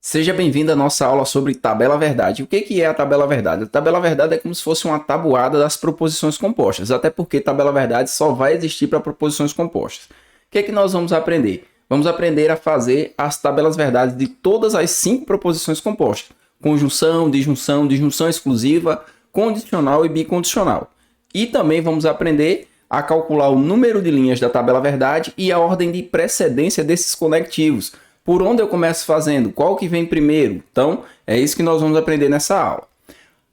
Seja bem-vindo à nossa aula sobre tabela verdade. O que é a tabela verdade? A tabela verdade é como se fosse uma tabuada das proposições compostas, até porque tabela verdade só vai existir para proposições compostas. O que nós vamos aprender? Vamos aprender a fazer as tabelas verdades de todas as 5 proposições compostas. Conjunção, disjunção exclusiva, condicional e bicondicional. E também vamos aprender a calcular o número de linhas da tabela verdade e a ordem de precedência desses conectivos. Por onde eu começo fazendo? Qual que vem primeiro? Então, é isso que nós vamos aprender nessa aula.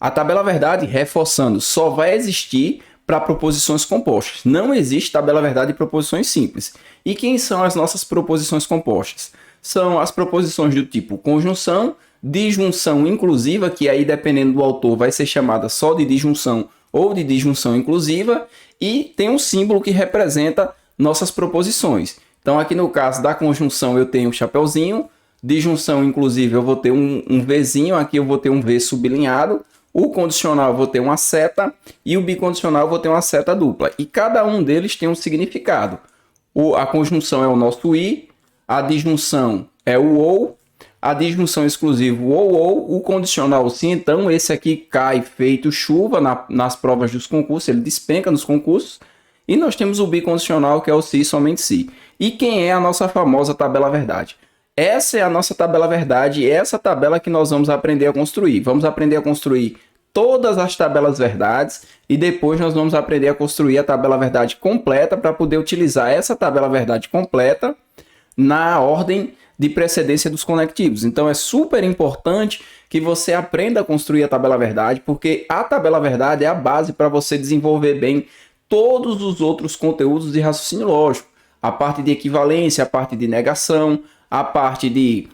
A tabela verdade, reforçando, só vai existir para proposições compostas. Não existe tabela verdade de proposições simples. E quem são as nossas proposições compostas? São as proposições do tipo conjunção, disjunção inclusiva, que aí, dependendo do autor, vai ser chamada só de disjunção ou de disjunção inclusiva, e tem um símbolo que representa nossas proposições. Então, aqui no caso da conjunção, eu tenho um chapeuzinho. Disjunção, inclusive, eu vou ter um Vzinho. Aqui eu vou ter um V sublinhado. O condicional, eu vou ter uma seta. E o bicondicional, eu vou ter uma seta dupla. E cada um deles tem um significado. A conjunção é o nosso I. A disjunção é o OU. A disjunção exclusiva, o OU. O condicional, sim. Então, esse aqui cai feito chuva nas provas dos concursos. Ele despenca nos concursos. E nós temos o bicondicional, que é o se e somente se. E quem é a nossa famosa tabela verdade? Essa é a nossa tabela verdade e essa tabela que nós vamos aprender a construir. Vamos aprender a construir todas as tabelas verdades e depois nós vamos aprender a construir a tabela verdade completa para poder utilizar essa tabela verdade completa na ordem de precedência dos conectivos. Então é super importante que você aprenda a construir a tabela verdade, porque a tabela verdade é a base para você desenvolver bem todos os outros conteúdos de raciocínio lógico. A parte de equivalência, a parte de negação, a parte de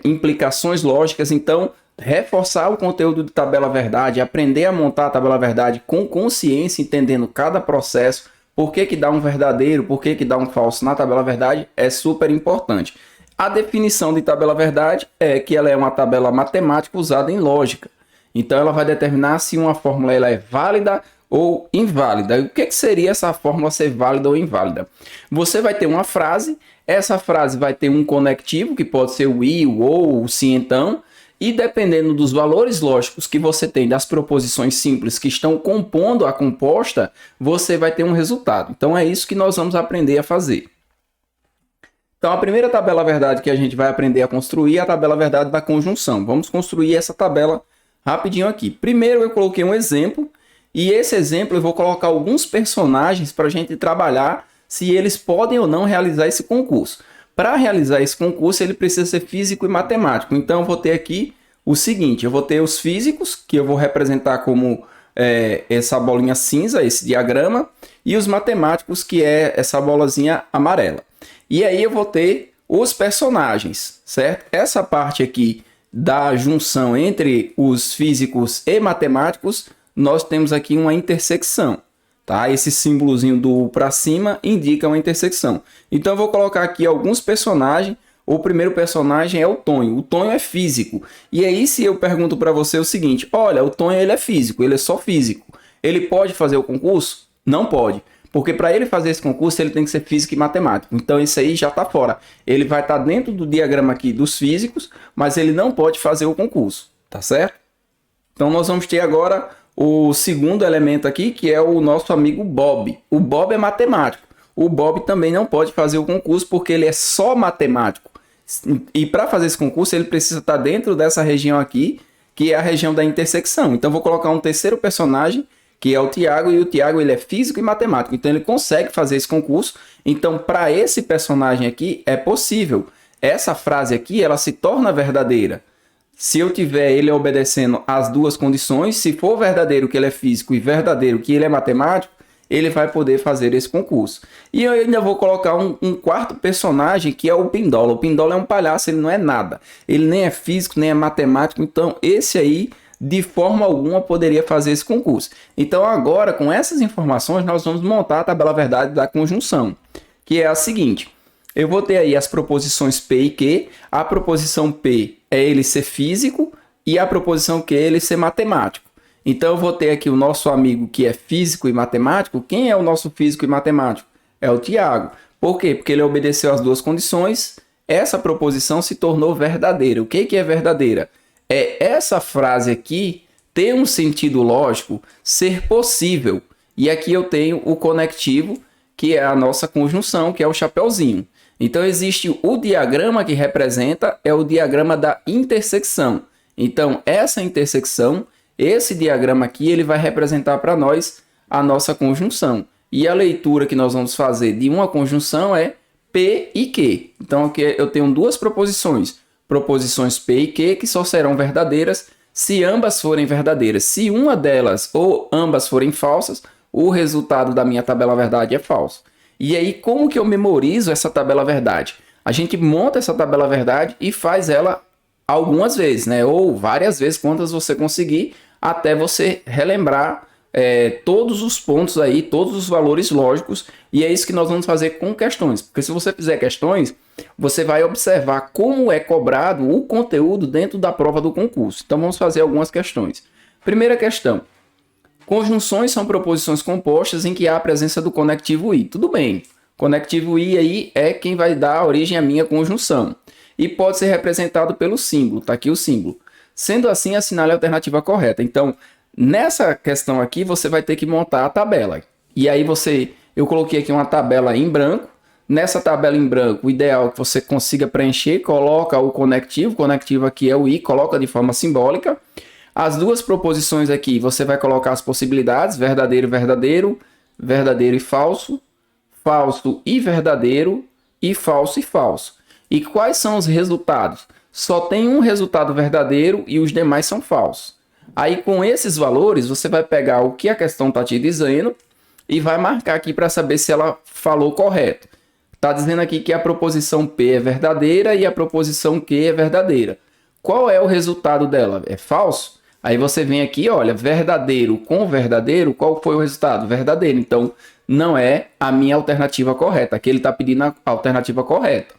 implicações lógicas. Então, reforçar o conteúdo de tabela verdade, aprender a montar a tabela verdade com consciência, entendendo cada processo, por que dá um verdadeiro, por que dá um falso na tabela verdade, é super importante. A definição de tabela verdade é que ela é uma tabela matemática usada em lógica. Então, ela vai determinar se uma fórmula ela é válida ou inválida. O que seria essa fórmula ser válida ou inválida? Você vai ter uma frase, essa frase vai ter um conectivo, que pode ser o i, o ou, o sim, então, e dependendo dos valores lógicos que você tem das proposições simples que estão compondo a composta, você vai ter um resultado. Então é isso que nós vamos aprender a fazer. Então a primeira tabela verdade que a gente vai aprender a construir é a tabela verdade da conjunção. Vamos construir essa tabela rapidinho aqui. Primeiro eu coloquei um exemplo, e esse exemplo eu vou colocar alguns personagens para a gente trabalhar se eles podem ou não realizar esse concurso. Para realizar esse concurso, ele precisa ser físico e matemático. Então, eu vou ter aqui o seguinte, eu vou ter os físicos, que eu vou representar como essa bolinha cinza, esse diagrama, e os matemáticos, que é essa bolazinha amarela. E aí eu vou ter os personagens, certo? Essa parte aqui da junção entre os físicos e matemáticos, nós temos aqui uma intersecção, tá? Esse símbolozinho do para cima indica uma intersecção. Então eu vou colocar aqui alguns personagens. O primeiro personagem é o Tonho. O Tonho é físico. E aí se eu pergunto para você o seguinte, olha, o Tonho ele é físico, ele é só físico. Ele pode fazer o concurso? Não pode. Porque para ele fazer esse concurso, ele tem que ser físico e matemático. Então isso aí já está fora. Ele vai estar dentro do diagrama aqui dos físicos, mas ele não pode fazer o concurso, tá certo? Então nós vamos ter agora o segundo elemento aqui, que é o nosso amigo Bob. O Bob é matemático. O Bob também não pode fazer o concurso porque ele é só matemático. E para fazer esse concurso, ele precisa estar dentro dessa região aqui, que é a região da intersecção. Então, vou colocar um terceiro personagem, que é o Tiago, e o Tiago ele é físico e matemático. Então, ele consegue fazer esse concurso. Então, para esse personagem aqui, é possível. Essa frase aqui, ela se torna verdadeira. Se eu tiver ele obedecendo às duas condições, se for verdadeiro que ele é físico e verdadeiro que ele é matemático, ele vai poder fazer esse concurso. E eu ainda vou colocar um quarto personagem, que é o Pindola. O Pindola é um palhaço, ele não é nada. Ele nem é físico, nem é matemático. Então, esse aí, de forma alguma, poderia fazer esse concurso. Então, agora, com essas informações, nós vamos montar a tabela verdade da conjunção, que é a seguinte. Eu vou ter aí as proposições P e Q. A proposição P é ele ser físico e a proposição Q é ele ser matemático. Então, eu vou ter aqui o nosso amigo que é físico e matemático. Quem é o nosso físico e matemático? É o Tiago. Por quê? Porque ele obedeceu às duas condições, essa proposição se tornou verdadeira. O que é verdadeira? É essa frase aqui ter um sentido lógico, ser possível. E aqui eu tenho o conectivo, que é a nossa conjunção, que é o chapeuzinho. Então existe o diagrama que representa, é o diagrama da intersecção. Então essa intersecção, esse diagrama aqui, ele vai representar para nós a nossa conjunção. E a leitura que nós vamos fazer de uma conjunção é P e Q. Então aqui eu tenho duas proposições. Proposições P e Q que só serão verdadeiras se ambas forem verdadeiras. Se uma delas ou ambas forem falsas, o resultado da minha tabela verdade é falso. E aí, como que eu memorizo essa tabela verdade? A gente monta essa tabela verdade e faz ela algumas vezes, né? Ou várias vezes, quantas você conseguir, até você relembrar todos os pontos aí, todos os valores lógicos. E é isso que nós vamos fazer com questões. Porque se você fizer questões, você vai observar como é cobrado o conteúdo dentro da prova do concurso. Então vamos fazer algumas questões. Primeira questão. Conjunções são proposições compostas em que há a presença do conectivo i. Tudo bem. Conectivo i aí é quem vai dar origem à minha conjunção. E pode ser representado pelo símbolo. Está aqui o símbolo. Sendo assim, assinale a alternativa correta. Então, nessa questão aqui, você vai ter que montar a tabela. E aí eu coloquei aqui uma tabela em branco. Nessa tabela em branco, o ideal é que você consiga preencher, coloca o conectivo aqui é o i, coloca de forma simbólica. As duas proposições aqui, você vai colocar as possibilidades, verdadeiro, verdadeiro, verdadeiro e falso, falso e verdadeiro, e falso e falso. E quais são os resultados? Só tem um resultado verdadeiro e os demais são falsos. Aí com esses valores, você vai pegar o que a questão está te dizendo e vai marcar aqui para saber se ela falou correto. Está dizendo aqui que a proposição P é verdadeira e a proposição Q é verdadeira. Qual é o resultado dela? É falso? Aí você vem aqui, olha, verdadeiro com verdadeiro, qual foi o resultado? Verdadeiro. Então, não é a minha alternativa correta. Aqui ele está pedindo a alternativa correta.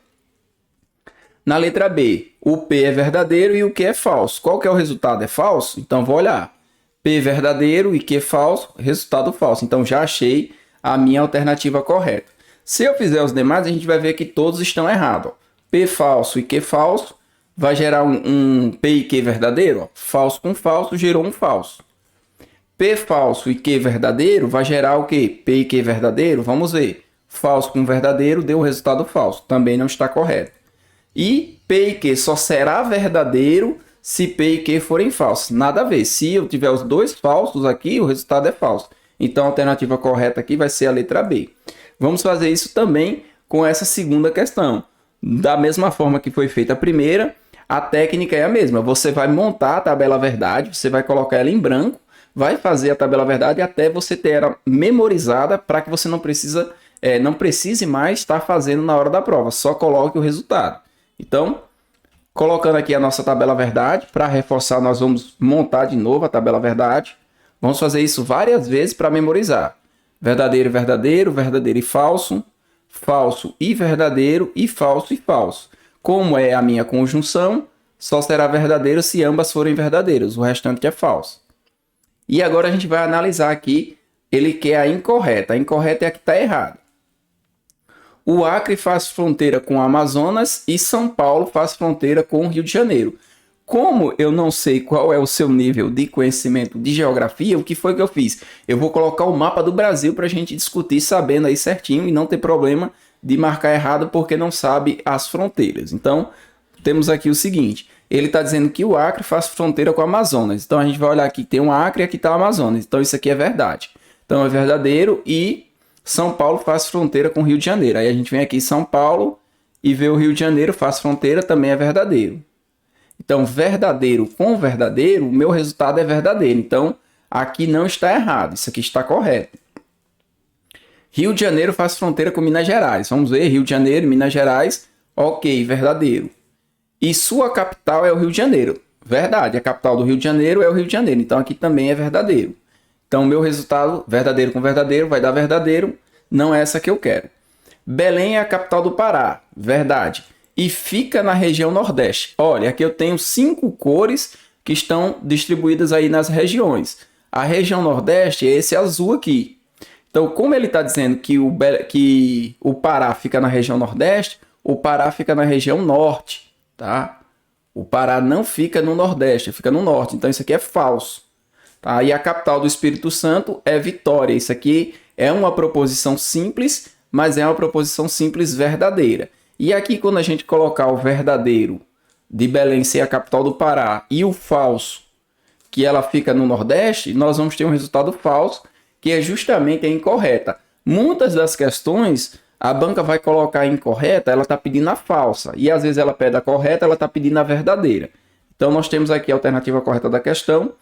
Na letra B, o P é verdadeiro e o Q é falso. Qual que é o resultado? É falso? Então, vou olhar. P verdadeiro e Q falso, resultado falso. Então, já achei a minha alternativa correta. Se eu fizer os demais, a gente vai ver que todos estão errados. P falso e Q falso vai gerar um P e Q verdadeiro. Ó. Falso com falso gerou um falso. P falso e Q verdadeiro vai gerar o quê? P e Q verdadeiro? Vamos ver. Falso com verdadeiro deu o resultado falso. Também não está correto. E P e Q só será verdadeiro se P e Q forem falsos. Nada a ver. Se eu tiver os dois falsos aqui, o resultado é falso. Então a alternativa correta aqui vai ser a letra B. Vamos fazer isso também com essa segunda questão. Da mesma forma que foi feita a primeira, a técnica é a mesma. Você vai montar a tabela verdade, você vai colocar ela em branco, vai fazer a tabela verdade até você ter ela memorizada para que você não precise mais estar fazendo na hora da prova. Só coloque o resultado. Então, colocando aqui a nossa tabela verdade, para reforçar, nós vamos montar de novo a tabela verdade. Vamos fazer isso várias vezes para memorizar. Verdadeiro, verdadeiro, verdadeiro e falso, falso e verdadeiro e falso e falso. Como é a minha conjunção, só será verdadeiro se ambas forem verdadeiras, o restante é falso. E agora a gente vai analisar aqui, ele quer a incorreta. A incorreta é a que está errada. O Acre faz fronteira com o Amazonas e São Paulo faz fronteira com o Rio de Janeiro. Como eu não sei qual é o seu nível de conhecimento de geografia, o que foi que eu fiz? Eu vou colocar o mapa do Brasil para a gente discutir sabendo aí certinho e não ter problema de marcar errado porque não sabe as fronteiras. Então, temos aqui o seguinte, ele está dizendo que o Acre faz fronteira com o Amazonas. Então, a gente vai olhar aqui, tem um Acre e aqui está o Amazonas. Então, isso aqui é verdade. Então, é verdadeiro e São Paulo faz fronteira com o Rio de Janeiro. Aí a gente vem aqui São Paulo e vê o Rio de Janeiro faz fronteira, também é verdadeiro. Então, verdadeiro com verdadeiro, o meu resultado é verdadeiro. Então, aqui não está errado, isso aqui está correto. Rio de Janeiro faz fronteira com Minas Gerais. Vamos ver, Rio de Janeiro, Minas Gerais, ok, verdadeiro. E sua capital é o Rio de Janeiro. Verdade, a capital do Rio de Janeiro é o Rio de Janeiro. Então, aqui também é verdadeiro. Então, meu resultado, verdadeiro com verdadeiro, vai dar verdadeiro. Não é essa que eu quero. Belém é a capital do Pará. Verdade. E fica na região Nordeste. Olha, aqui eu tenho 5 cores que estão distribuídas aí nas regiões. A região Nordeste é esse azul aqui. Então, como ele está dizendo que o Pará fica na região Nordeste, o Pará fica na região norte, tá? O Pará não fica no Nordeste, fica no Norte. Então, isso aqui é falso. Tá? E a capital do Espírito Santo é Vitória. Isso aqui é uma proposição simples, mas é uma proposição simples verdadeira. E aqui, quando a gente colocar o verdadeiro de Belém ser a capital do Pará e o falso, que ela fica no Nordeste, nós vamos ter um resultado falso, que é justamente a incorreta. Muitas das questões, a banca vai colocar a incorreta, ela está pedindo a falsa. E às vezes ela pede a correta, ela está pedindo a verdadeira. Então, nós temos aqui a alternativa correta da questão,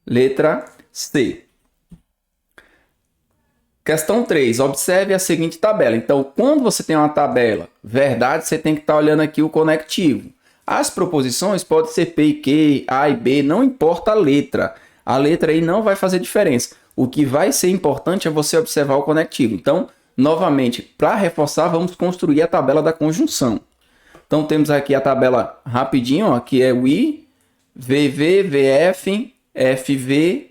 letra C. Questão 3. Observe a seguinte tabela. Então, quando você tem uma tabela verdade, você tem que estar olhando aqui o conectivo. As proposições podem ser P e Q, A e B, não importa a letra. A letra aí não vai fazer diferença. O que vai ser importante é você observar o conectivo. Então, novamente, para reforçar, vamos construir a tabela da conjunção. Então, temos aqui a tabela rapidinho, ó, que é o I, VV, VF, FV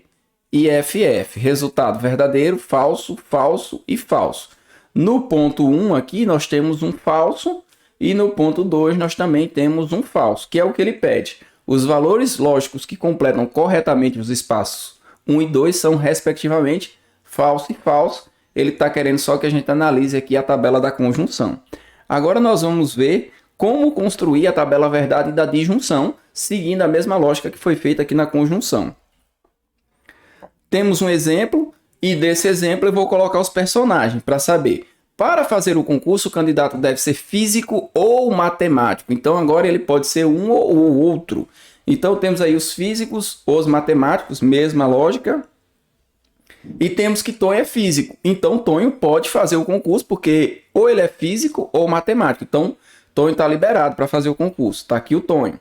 e FF. Resultado verdadeiro, falso, falso e falso. No ponto 1 aqui, nós temos um falso. E no ponto 2 nós também temos um falso, que é o que ele pede. Os valores lógicos que completam corretamente os espaços 1 e 2 são, respectivamente, falso e falso. Ele está querendo só que a gente analise aqui a tabela da conjunção. Agora nós vamos ver como construir a tabela verdade da disjunção, seguindo a mesma lógica que foi feita aqui na conjunção. Temos um exemplo, e desse exemplo eu vou colocar os personagens para saber. Para fazer o concurso, o candidato deve ser físico ou matemático. Então, agora ele pode ser um ou o outro. Então, temos aí os físicos, os matemáticos, mesma lógica. E temos que Tonho é físico. Então, Tonho pode fazer o concurso, porque ou ele é físico ou matemático. Então, Tonho está liberado para fazer o concurso. Está aqui o Tonho.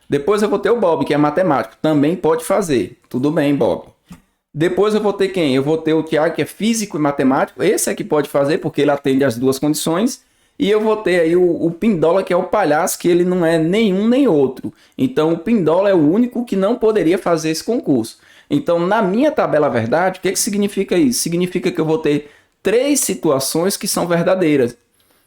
Depois eu vou ter o Bob, que é matemático. Também pode fazer. Tudo bem, Bob. Depois eu vou ter quem? Eu vou ter o Tiago, que é físico e matemático. Esse é que pode fazer, porque ele atende as duas condições. E eu vou ter aí o Pindola, que é o palhaço, que ele não é nenhum nem outro. Então, o Pindola é o único que não poderia fazer esse concurso. Então, na minha tabela verdade, o que significa isso? Significa que eu vou ter 3 situações que são verdadeiras.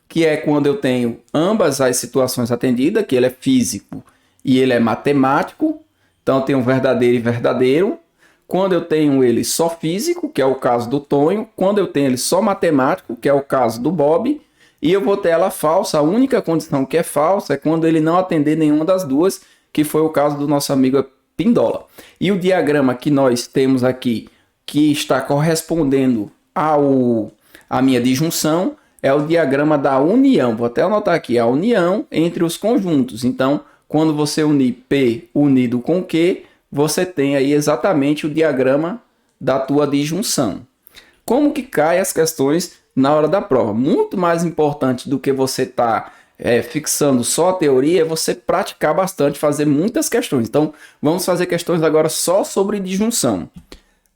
Que é quando eu tenho ambas as situações atendidas, que ele é físico e ele é matemático. Então, eu tenho verdadeiro e verdadeiro. Quando eu tenho ele só físico, que é o caso do Tonho. Quando eu tenho ele só matemático, que é o caso do Bob. E eu vou ter ela falsa. A única condição que é falsa é quando ele não atender nenhuma das duas, que foi o caso do nosso amigo Pindola. E o diagrama que nós temos aqui, que está correspondendo à minha disjunção, é o diagrama da união. Vou até anotar aqui, a união entre os conjuntos. Então, quando você unir P unido com Q, você tem aí exatamente o diagrama da tua disjunção. Como que caem as questões na hora da prova? Muito mais importante do que você estar fixando só a teoria é você praticar bastante, fazer muitas questões. Então, vamos fazer questões agora só sobre disjunção.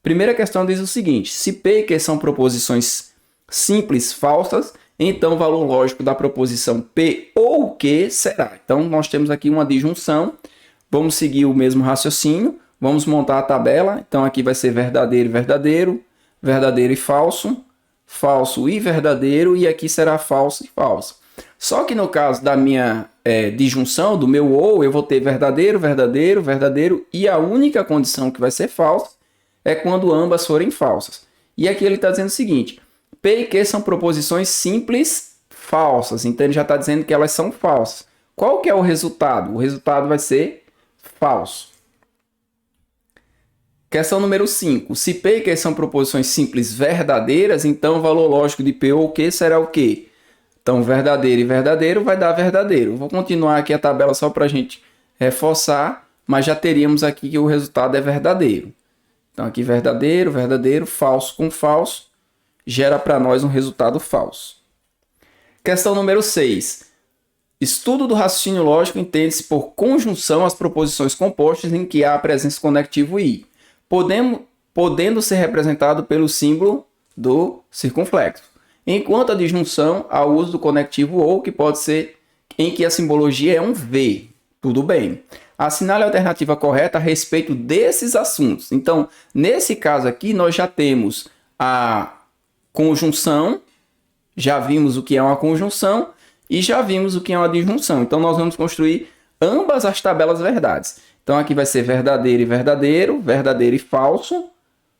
Primeira questão diz o seguinte: se P e Q são proposições simples falsas, então o valor lógico da proposição P ou Q será. Então, nós temos aqui uma disjunção. Vamos seguir o mesmo raciocínio, vamos montar a tabela. Então, aqui vai ser verdadeiro e verdadeiro, verdadeiro e falso, falso e verdadeiro, e aqui será falso e falso. Só que no caso da minha disjunção, do meu ou, eu vou ter verdadeiro, verdadeiro, verdadeiro, e a única condição que vai ser falsa é quando ambas forem falsas. E aqui ele está dizendo o seguinte: P e Q são proposições simples falsas, então ele já está dizendo que elas são falsas. Qual que é o resultado? O resultado vai ser falso. Questão número 5. Se P e Q são proposições simples verdadeiras, então o valor lógico de P ou Q será o quê? Então, verdadeiro e verdadeiro vai dar verdadeiro. Vou continuar aqui a tabela só para a gente reforçar, mas já teríamos aqui que o resultado é verdadeiro. Então, aqui verdadeiro, verdadeiro, falso com falso, gera para nós um resultado falso. Questão número 6. Estudo do raciocínio lógico entende-se por conjunção as proposições compostas em que há a presença do conectivo I, podendo ser representado pelo símbolo do circunflexo. Enquanto a disjunção há o uso do conectivo ou, que pode ser em que a simbologia é um V. Tudo bem. Assinale a alternativa correta a respeito desses assuntos. Então, nesse caso aqui, nós já temos a conjunção, já vimos o que é uma conjunção, e já vimos o que é uma disjunção. Então, nós vamos construir ambas as tabelas verdades. Então, aqui vai ser verdadeiro e verdadeiro, verdadeiro e falso,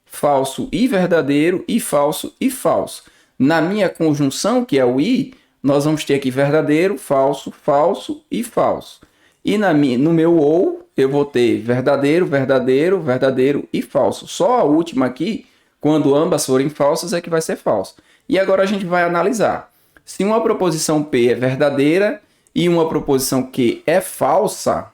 falso e verdadeiro, e falso e falso. Na minha conjunção, que é o i, nós vamos ter aqui verdadeiro, falso, falso e falso. E no meu ou, eu vou ter verdadeiro, verdadeiro, verdadeiro e falso. Só a última aqui, quando ambas forem falsas, é que vai ser falso. E agora a gente vai analisar. Se uma proposição P é verdadeira e uma proposição Q é falsa,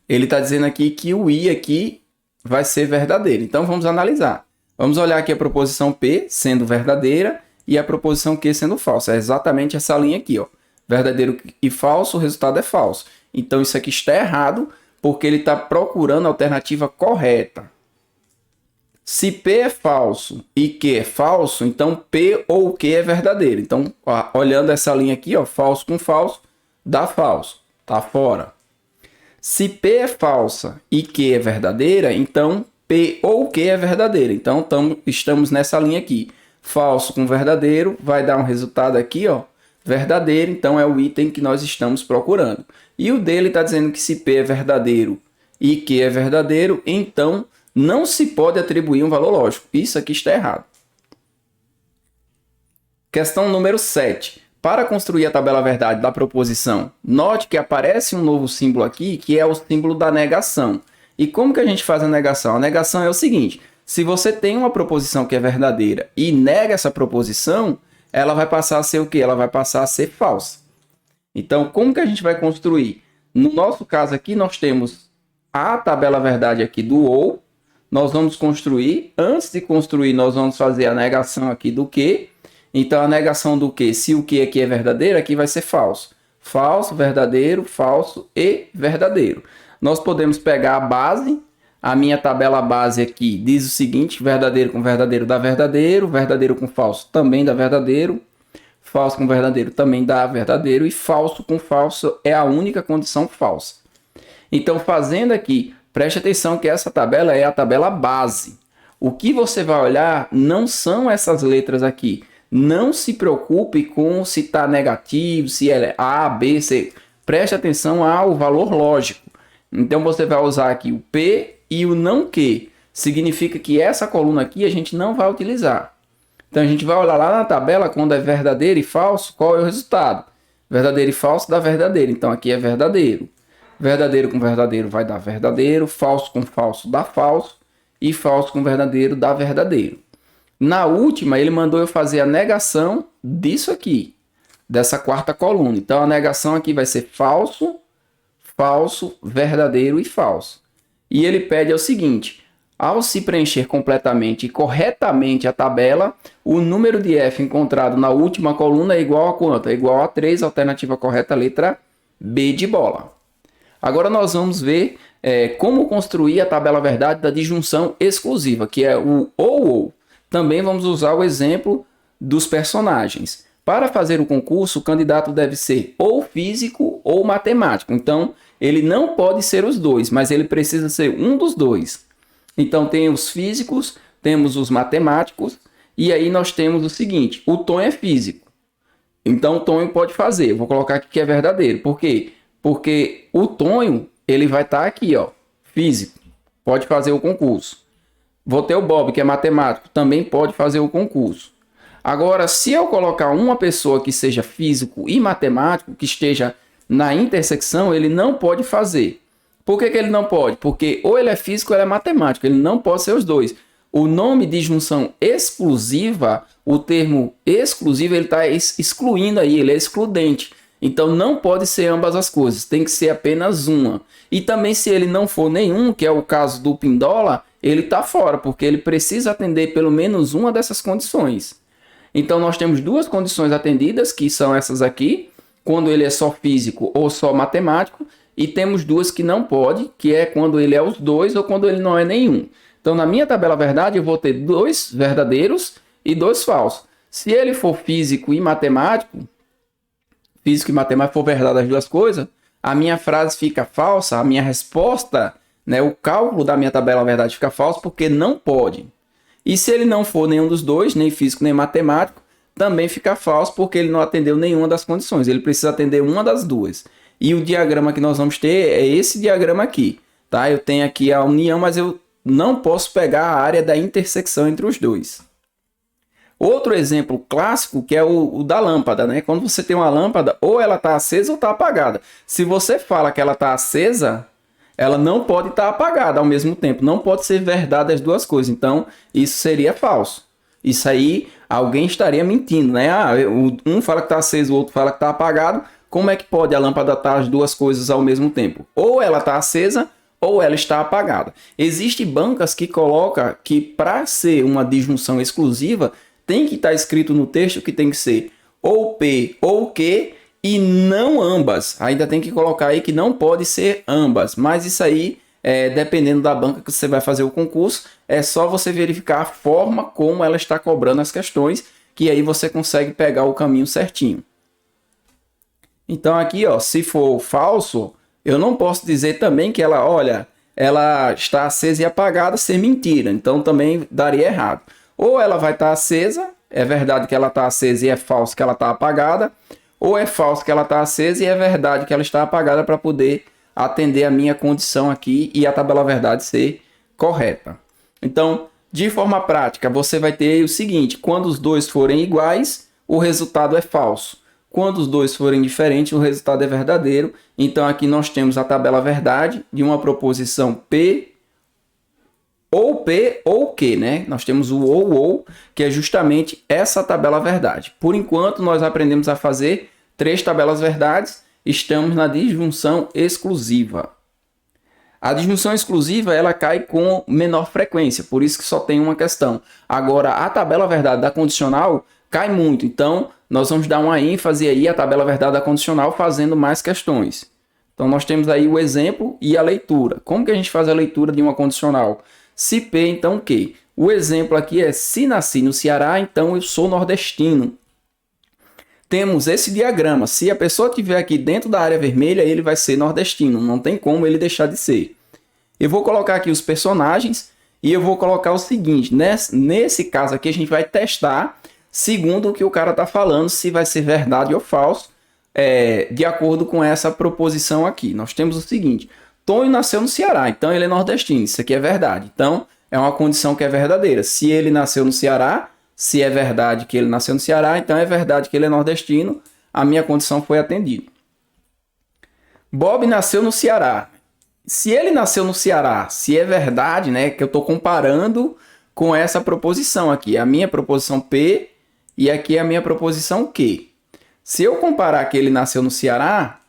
ele está dizendo aqui que o I aqui vai ser verdadeiro. Então, vamos analisar. Vamos olhar aqui a proposição P sendo verdadeira e a proposição Q sendo falsa. É exatamente essa linha aqui, ó. Verdadeiro e falso, o resultado é falso. Então, isso aqui está errado, porque ele está procurando a alternativa correta. Se P é falso e Q é falso, então P ou Q é verdadeiro. Então, ó, olhando essa linha aqui, ó, falso com falso, dá falso. Tá fora. Se P é falsa e Q é verdadeira, então P ou Q é verdadeira. Então, estamos nessa linha aqui. Falso com verdadeiro vai dar um resultado aqui, ó, verdadeiro. Então, é o item que nós estamos procurando. E o dele está dizendo que se P é verdadeiro e Q é verdadeiro, então não se pode atribuir um valor lógico. Isso aqui está errado. Questão número 7. Para construir a tabela verdade da proposição, note que aparece um novo símbolo aqui, que é o símbolo da negação. E como que a gente faz a negação? A negação é o seguinte: se você tem uma proposição que é verdadeira e nega essa proposição, ela vai passar a ser o quê? Ela vai passar a ser falsa. Então, como que a gente vai construir? No nosso caso aqui, nós temos a tabela verdade aqui do ou. Nós vamos construir, antes de construir, nós vamos fazer a negação aqui do que. Então, a negação do que, se o que aqui é verdadeiro, aqui vai ser falso. Falso, verdadeiro, falso e verdadeiro. Nós podemos pegar a base, a minha tabela base aqui diz o seguinte: verdadeiro com verdadeiro dá verdadeiro, verdadeiro com falso também dá verdadeiro, falso com verdadeiro também dá verdadeiro, e falso com falso é a única condição falsa. Então, fazendo aqui, preste atenção que essa tabela é a tabela base. O que você vai olhar não são essas letras aqui. Não se preocupe com se está negativo, se é A, B, C. Preste atenção ao valor lógico. Então, você vai usar aqui o P e o não que. Significa que essa coluna aqui a gente não vai utilizar. Então, a gente vai olhar lá na tabela, quando é verdadeiro e falso, qual é o resultado? Verdadeiro e falso dá verdadeiro. Então, aqui é verdadeiro. Verdadeiro com verdadeiro vai dar verdadeiro. Falso com falso dá falso. E falso com verdadeiro dá verdadeiro. Na última, ele mandou eu fazer a negação disso aqui, dessa quarta coluna. Então, a negação aqui vai ser falso, falso, verdadeiro e falso. E ele pede o seguinte: ao se preencher completamente e corretamente a tabela, o número de F encontrado na última coluna é igual a quanto? É igual a 3, alternativa correta, letra B de bola. Agora nós vamos ver como construir a tabela verdade da disjunção exclusiva, que é o ou. Também vamos usar o exemplo dos personagens. Para fazer o concurso, o candidato deve ser ou físico ou matemático. Então, ele não pode ser os dois, mas ele precisa ser um dos dois. Então, tem os físicos, temos os matemáticos, e aí nós temos o seguinte: o Tonho é físico. Então, o Tonho pode fazer. Eu vou colocar aqui que é verdadeiro. Por quê? Porque o Tonho, ele vai estar aqui, ó, físico. Pode fazer o concurso. Vou ter o Bob, que é matemático, também pode fazer o concurso. Agora, se eu colocar uma pessoa que seja físico e matemático, que esteja na intersecção, ele não pode fazer. Por que ele não pode? Porque ou ele é físico ou ele é matemático, ele não pode ser os dois. O nome de junção exclusiva, o termo exclusivo, ele está excluindo aí, ele é excludente. Então, não pode ser ambas as coisas, tem que ser apenas uma. E também, se ele não for nenhum, que é o caso do Pindola, ele está fora, porque ele precisa atender pelo menos uma dessas condições. Então, nós temos duas condições atendidas, que são essas aqui, quando ele é só físico ou só matemático, e temos duas que não pode, que é quando ele é os dois ou quando ele não é nenhum. Então, na minha tabela verdade, eu vou ter 2 verdadeiros e 2 falsos. Se ele for físico e matemático for verdade as duas coisas, a minha frase fica falsa, a minha resposta, né, o cálculo da minha tabela verdade fica falso porque não pode. E se ele não for nenhum dos dois, nem físico nem matemático, também fica falso porque ele não atendeu nenhuma das condições. Ele precisa atender uma das duas. E o diagrama que nós vamos ter é esse diagrama aqui. Tá? Eu tenho aqui a união, mas eu não posso pegar a área da intersecção entre os dois. Outro exemplo clássico que é o da lâmpada, né? Quando você tem uma lâmpada, ou ela está acesa ou está apagada. Se você fala que ela está acesa, ela não pode estar apagada ao mesmo tempo. Não pode ser verdade as duas coisas. Então, isso seria falso. Isso aí, alguém estaria mentindo, né? Um fala que está aceso, o outro fala que está apagado. Como é que pode a lâmpada estar as duas coisas ao mesmo tempo? Ou ela está acesa, ou ela está apagada. Existem bancas que colocam que para ser uma disjunção exclusiva, tem que estar escrito no texto que tem que ser ou P ou Q e não ambas. Ainda tem que colocar aí que não pode ser ambas. Mas isso aí, dependendo da banca que você vai fazer o concurso, é só você verificar a forma como ela está cobrando as questões, que aí você consegue pegar o caminho certinho. Então aqui, ó, se for falso, eu não posso dizer também que ela está acesa e apagada ser mentira. Então também daria errado. Ou ela vai estar acesa, é verdade que ela está acesa e é falso que ela está apagada, ou é falso que ela está acesa e é verdade que ela está apagada para poder atender a minha condição aqui e a tabela verdade ser correta. Então, de forma prática, você vai ter o seguinte: quando os dois forem iguais, o resultado é falso. Quando os dois forem diferentes, o resultado é verdadeiro. Então, aqui nós temos a tabela verdade de uma proposição P ou Q, né? Nós temos o ou, que é justamente essa tabela verdade. Por enquanto, nós aprendemos a fazer 3 tabelas verdades. Estamos na disjunção exclusiva. A disjunção exclusiva, ela cai com menor frequência, por isso que só tem uma questão. Agora, a tabela verdade da condicional cai muito. Então, nós vamos dar uma ênfase aí à tabela verdade da condicional fazendo mais questões. Então, nós temos aí o exemplo e a leitura. Como que a gente faz a leitura de uma condicional? Se P, então Q. O exemplo aqui é: se nasci no Ceará, então eu sou nordestino. Temos esse diagrama. Se a pessoa estiver aqui dentro da área vermelha, ele vai ser nordestino. Não tem como ele deixar de ser. Eu vou colocar aqui os personagens e eu vou colocar o seguinte. Nesse caso aqui, a gente vai testar, segundo o que o cara está falando, se vai ser verdade ou falso, de acordo com essa proposição aqui. Nós temos o seguinte: Tonho nasceu no Ceará, então ele é nordestino. Isso aqui é verdade. Então, é uma condição que é verdadeira. Se ele nasceu no Ceará, se é verdade que ele nasceu no Ceará, então é verdade que ele é nordestino. A minha condição foi atendida. Bob nasceu no Ceará. Se ele nasceu no Ceará, se é verdade, né, que eu estou comparando com essa proposição aqui. A minha proposição P e aqui a minha proposição Q. Se eu comparar que ele nasceu no Ceará,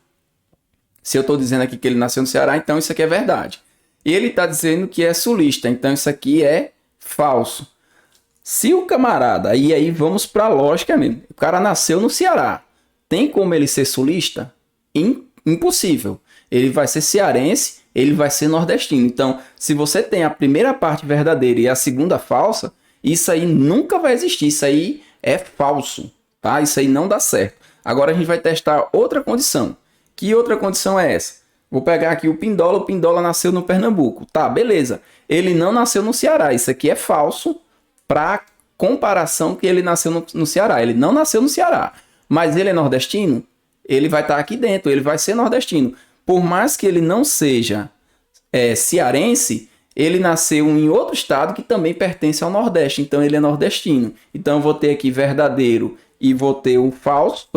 se eu estou dizendo aqui que ele nasceu no Ceará, então isso aqui é verdade. Ele está dizendo que é sulista, então isso aqui é falso. Se o camarada, e aí vamos para a lógica mesmo, o cara nasceu no Ceará, tem como ele ser sulista? Impossível. Ele vai ser cearense, ele vai ser nordestino. Então, se você tem a primeira parte verdadeira e a segunda falsa, isso aí nunca vai existir, isso aí é falso, tá? Isso aí não dá certo. Agora a gente vai testar outra condição. Que outra condição é essa? Vou pegar aqui o Pindola nasceu no Pernambuco. Tá, beleza. Ele não nasceu no Ceará. Isso aqui é falso para comparação que ele nasceu no Ceará. Ele não nasceu no Ceará. Mas ele é nordestino? Ele vai estar aqui dentro. Ele vai ser nordestino. Por mais que ele não seja cearense, ele nasceu em outro estado que também pertence ao Nordeste. Então ele é nordestino. Então eu vou ter aqui verdadeiro e vou ter o falso,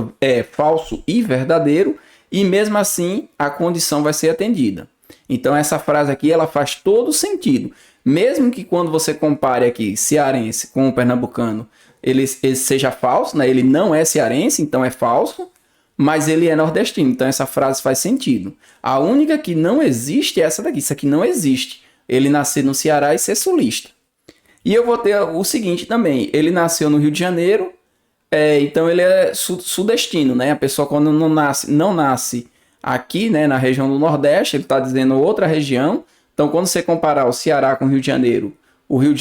falso e verdadeiro. E mesmo assim, a condição vai ser atendida. Então, essa frase aqui, ela faz todo sentido. Mesmo que quando você compare aqui cearense com o pernambucano, ele seja falso, né? Ele não é cearense, então é falso, mas ele é nordestino. Então, essa frase faz sentido. A única que não existe é essa daqui. Isso aqui não existe. Ele nascer no Ceará e ser sulista. E eu vou ter o seguinte também. Ele nasceu no Rio de Janeiro, então ele é sudestino, né? A pessoa quando não nasce aqui, né, na região do Nordeste, ele está dizendo outra região. Então quando você comparar o Ceará com o Rio de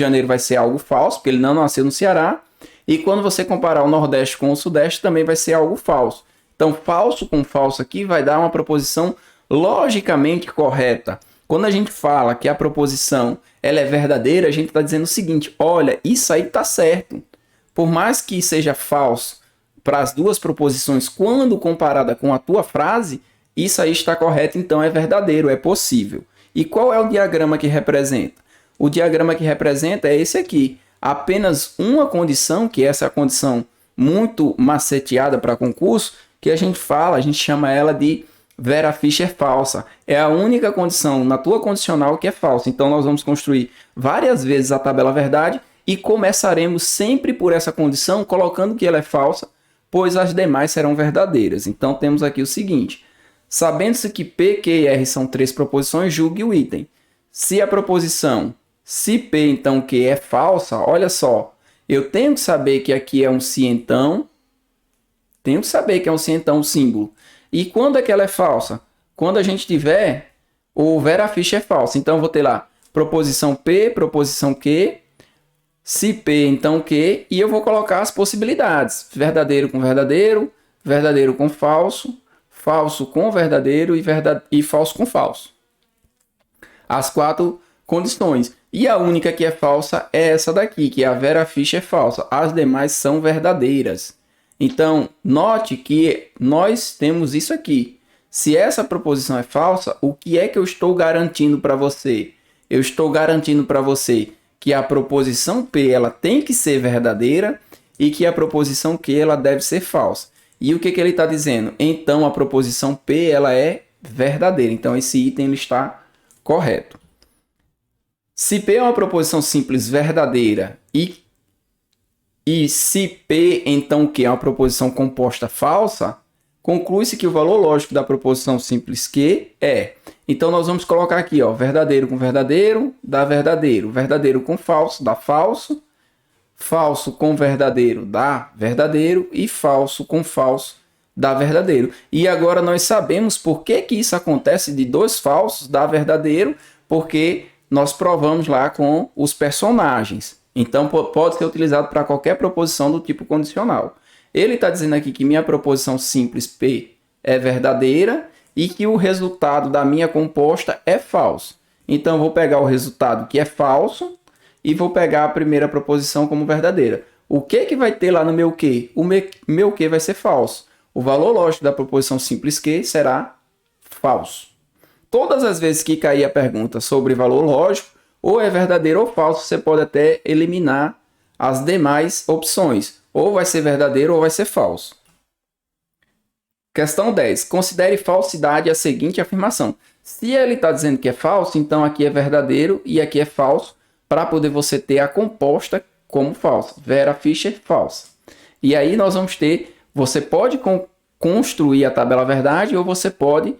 Janeiro vai ser algo falso, porque ele não nasceu no Ceará. E quando você comparar o Nordeste com o Sudeste, também vai ser algo falso. Então falso com falso aqui vai dar uma proposição logicamente correta. Quando a gente fala que a proposição ela é verdadeira, a gente está dizendo o seguinte: olha, isso aí está certo. por mais que seja falso para as duas proposições, quando comparada com a tua frase, isso aí está correto, então é verdadeiro, é possível. E qual é o diagrama que representa? O diagrama que representa é esse aqui. Apenas uma condição, que essa é a condição muito maceteada para concurso, que a gente chama ela de Vera Fischer falsa. É a única condição na tua condicional que é falsa. Então nós vamos construir várias vezes a tabela verdade e começaremos sempre por essa condição, colocando que ela é falsa, pois as demais serão verdadeiras. Então temos aqui o seguinte: sabendo-se que P, Q e R são três proposições, julgue o item. Se a proposição, se P então Q é falsa, olha só, eu tenho que saber que aqui é um se então, tenho que saber que é um se então símbolo. E quando é que ela é falsa? Quando a gente tiver o Vera Fischer é falsa. Então eu vou ter lá proposição P, proposição Q, se P então Q, e eu vou colocar as possibilidades: verdadeiro com verdadeiro, verdadeiro com falso, falso com verdadeiro e falso com falso. As quatro condições. E a única que é falsa é essa daqui, que é a Vera Fischer falsa. As demais são verdadeiras. Então, note que nós temos isso aqui. Se essa proposição é falsa, o que é que eu estou garantindo para você? Eu estou garantindo para você que a proposição P ela tem que ser verdadeira e que a proposição Q ela deve ser falsa. E o que ele está dizendo? Então, a proposição P ela é verdadeira. Então, esse item ele está correto. Se P é uma proposição simples verdadeira e se P, então, Q é uma proposição composta falsa, conclui-se que o valor lógico da proposição simples Q é. Então, nós vamos colocar aqui, ó, verdadeiro com verdadeiro, dá verdadeiro. Verdadeiro com falso, dá falso. Falso com verdadeiro, dá verdadeiro. E falso com falso, dá verdadeiro. E agora nós sabemos por que isso acontece de dois falsos, dá verdadeiro, porque nós provamos lá com os personagens. Então, pode ser utilizado para qualquer proposição do tipo condicional. Ele está dizendo aqui que minha proposição simples P é verdadeira e que o resultado da minha composta é falso. Então, eu vou pegar o resultado que é falso e vou pegar a primeira proposição como verdadeira. O que vai ter lá no meu Q? O meu Q vai ser falso. O valor lógico da proposição simples Q será falso. Todas as vezes que cair a pergunta sobre valor lógico, ou é verdadeiro ou falso, você pode até eliminar as demais opções. Ou vai ser verdadeiro ou vai ser falso. Questão 10. Considere falsidade a seguinte afirmação. Se ele está dizendo que é falso, então aqui é verdadeiro e aqui é falso, para poder você ter a composta como falsa. Vera Fischer, falsa. E aí nós vamos ter, você pode construir a tabela verdade ou você pode,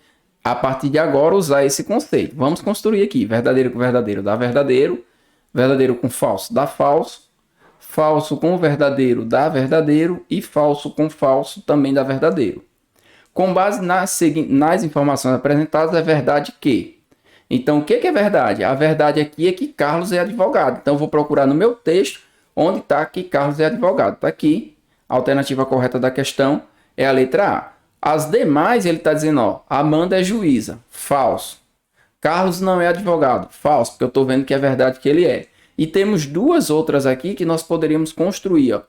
a partir de agora, usar esse conceito. Vamos construir aqui. Verdadeiro com verdadeiro dá verdadeiro. Verdadeiro com falso dá falso. Falso com verdadeiro dá verdadeiro. E falso com falso também dá verdadeiro. Com base nas informações apresentadas, é verdade que. Então, o que é verdade? A verdade aqui é que Carlos é advogado. Então, eu vou procurar no meu texto onde está que Carlos é advogado. Está aqui. A alternativa correta da questão é a letra A. As demais, ele está dizendo, ó, Amanda é juíza. Falso. Carlos não é advogado. Falso, porque eu estou vendo que é verdade que ele é. E temos duas outras aqui que nós poderíamos construir, ó.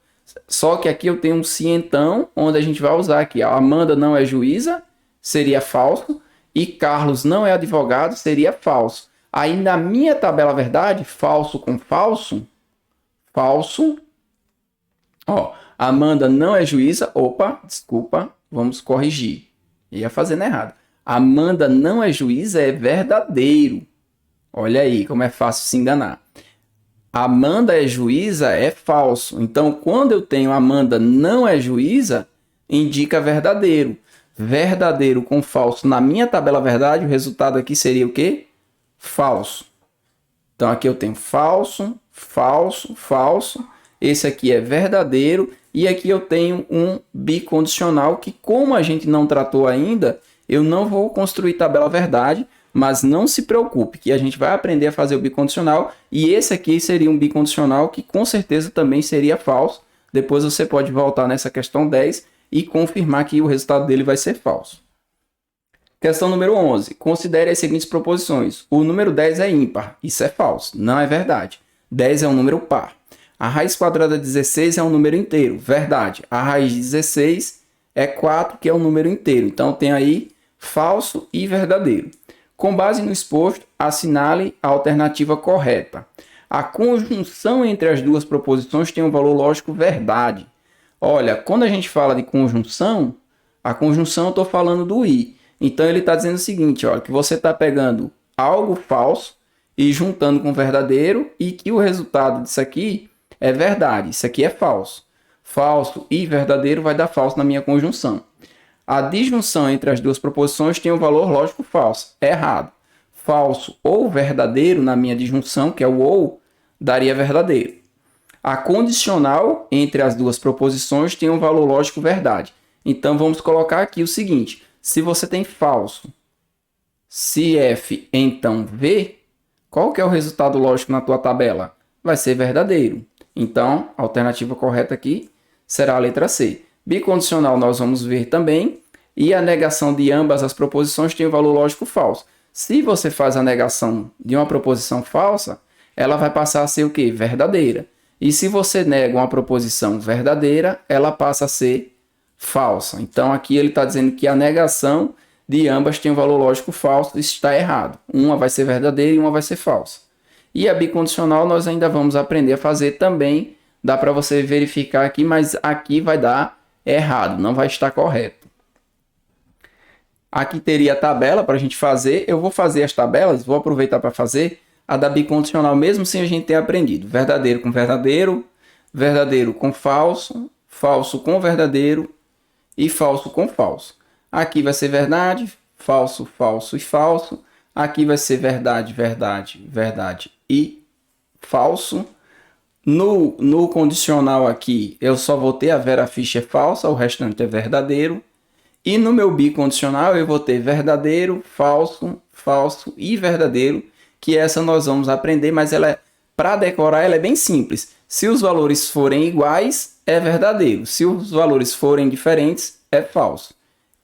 Só que aqui eu tenho um se então, onde a gente vai usar aqui. Ó, Amanda não é juíza, seria falso. E Carlos não é advogado, seria falso. Aí na minha tabela verdade, falso com falso, falso. Ó, Amanda não é juíza. Opa, desculpa. Vamos corrigir. Ia fazendo errado. Amanda não é juíza, é verdadeiro. Olha aí como é fácil se enganar. Amanda é juíza, é falso. Então, quando eu tenho Amanda não é juíza, indica verdadeiro. Verdadeiro com falso na minha tabela verdade, o resultado aqui seria o quê? Falso. Então, aqui eu tenho falso, falso, falso. Esse aqui é verdadeiro. E aqui eu tenho um bicondicional que, como a gente não tratou ainda, eu não vou construir tabela verdade, mas não se preocupe, que a gente vai aprender a fazer o bicondicional. E esse aqui seria um bicondicional que com certeza também seria falso. Depois você pode voltar nessa questão 10 e confirmar que o resultado dele vai ser falso. Questão número 11. Considere as seguintes proposições. O número 10 é ímpar. Isso é falso, não é verdade. 10 é um número par. A raiz quadrada de 16 é um número inteiro, verdade. A raiz de 16 é 4, que é um número inteiro. Então tem aí falso e verdadeiro. Com base no exposto, assinale a alternativa correta. A conjunção entre as duas proposições tem um valor lógico verdade. Olha, quando a gente fala de conjunção, a conjunção eu estou falando do i. Então ele está dizendo o seguinte, olha, que você está pegando algo falso e juntando com verdadeiro e que o resultado disso aqui é verdade. Isso aqui é falso. Falso e verdadeiro vai dar falso na minha conjunção. A disjunção entre as duas proposições tem um valor lógico falso. É errado. Falso ou verdadeiro na minha disjunção, que é o ou, daria verdadeiro. A condicional entre as duas proposições tem um valor lógico verdade. Então vamos colocar aqui o seguinte: se você tem falso, se F então V, qual que é o resultado lógico na tua tabela? Vai ser verdadeiro. Então a alternativa correta aqui será a letra C. Bicondicional nós vamos ver também. E a negação de ambas as proposições tem um valor lógico falso. Se você faz a negação de uma proposição falsa, ela vai passar a ser o quê? Verdadeira. E se você nega uma proposição verdadeira, ela passa a ser falsa. Então aqui ele está dizendo que a negação de ambas tem um valor lógico falso. Isso está errado. Uma vai ser verdadeira e uma vai ser falsa. E a bicondicional nós ainda vamos aprender a fazer também. Dá para você verificar aqui, mas aqui vai dar errado, não vai estar correto. Aqui teria a tabela para a gente fazer. Eu vou fazer as tabelas, vou aproveitar para fazer a da bicondicional mesmo sem a gente ter aprendido. Verdadeiro com verdadeiro, verdadeiro com falso, falso com verdadeiro e falso com falso. Aqui vai ser verdade, falso, falso e falso. Aqui vai ser verdade, verdade, verdade e falso. No condicional aqui, eu só vou ter a Vera Fischer falsa, o restante é verdadeiro. E no meu bicondicional, eu vou ter verdadeiro, falso, falso e verdadeiro, que essa nós vamos aprender, mas ela para decorar ela é bem simples. Se os valores forem iguais, é verdadeiro. Se os valores forem diferentes, é falso.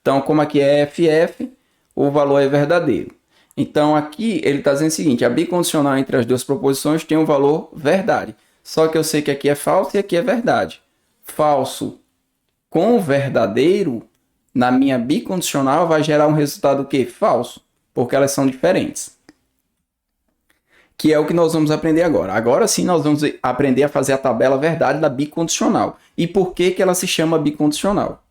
Então, como aqui é FF, o valor é verdadeiro. Então, aqui ele está dizendo o seguinte: a bicondicional entre as duas proposições tem um valor verdade. Só que eu sei que aqui é falso e aqui é verdade. Falso com verdadeiro, na minha bicondicional, vai gerar um resultado o quê? Falso, porque elas são diferentes. Que é o que nós vamos aprender agora. Agora sim nós vamos aprender a fazer a tabela verdade da bicondicional. E por que ela se chama bicondicional?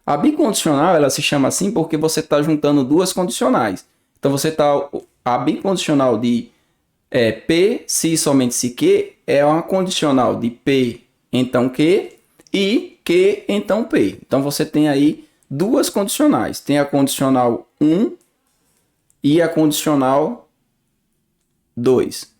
A bicondicional ela se chama assim porque você está juntando duas condicionais. Então você está... A bicondicional de P, se somente se Q, é uma condicional de P, então Q, e Q, então P. Então você tem aí duas condicionais. Tem a condicional 1 e a condicional 2,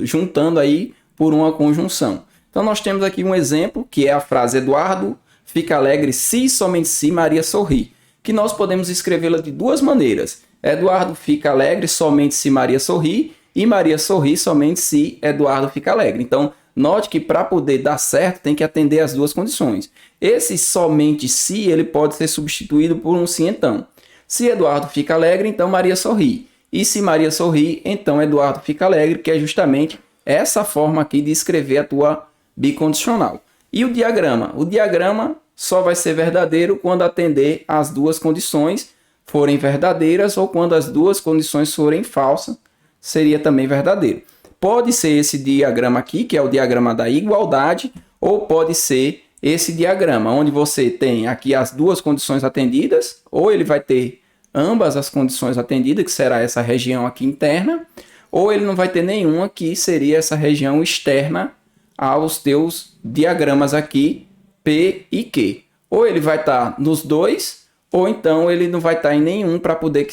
juntando aí por uma conjunção. Então nós temos aqui um exemplo, que é a frase Eduardo fica alegre se somente se Maria sorri, que nós podemos escrevê-la de duas maneiras. Eduardo fica alegre somente se Maria sorri, e Maria sorri somente se Eduardo fica alegre. Então, note que para poder dar certo tem que atender as duas condições. Esse somente se ele pode ser substituído por um se então. Se Eduardo fica alegre, então Maria sorri. E se Maria sorri, então Eduardo fica alegre, que é justamente essa forma aqui de escrever a tua bicondicional. E o diagrama? O diagrama só vai ser verdadeiro quando atender as duas condições forem verdadeiras ou quando as duas condições forem falsas, seria também verdadeiro. Pode ser esse diagrama aqui, que é o diagrama da igualdade, ou pode ser esse diagrama, onde você tem aqui as duas condições atendidas, ou ele vai ter ambas as condições atendidas, que será essa região aqui interna, ou ele não vai ter nenhuma, que seria essa região externa aos teus diagramas aqui, P e Q. Ou ele vai estar nos dois, ou então ele não vai estar em nenhum para poder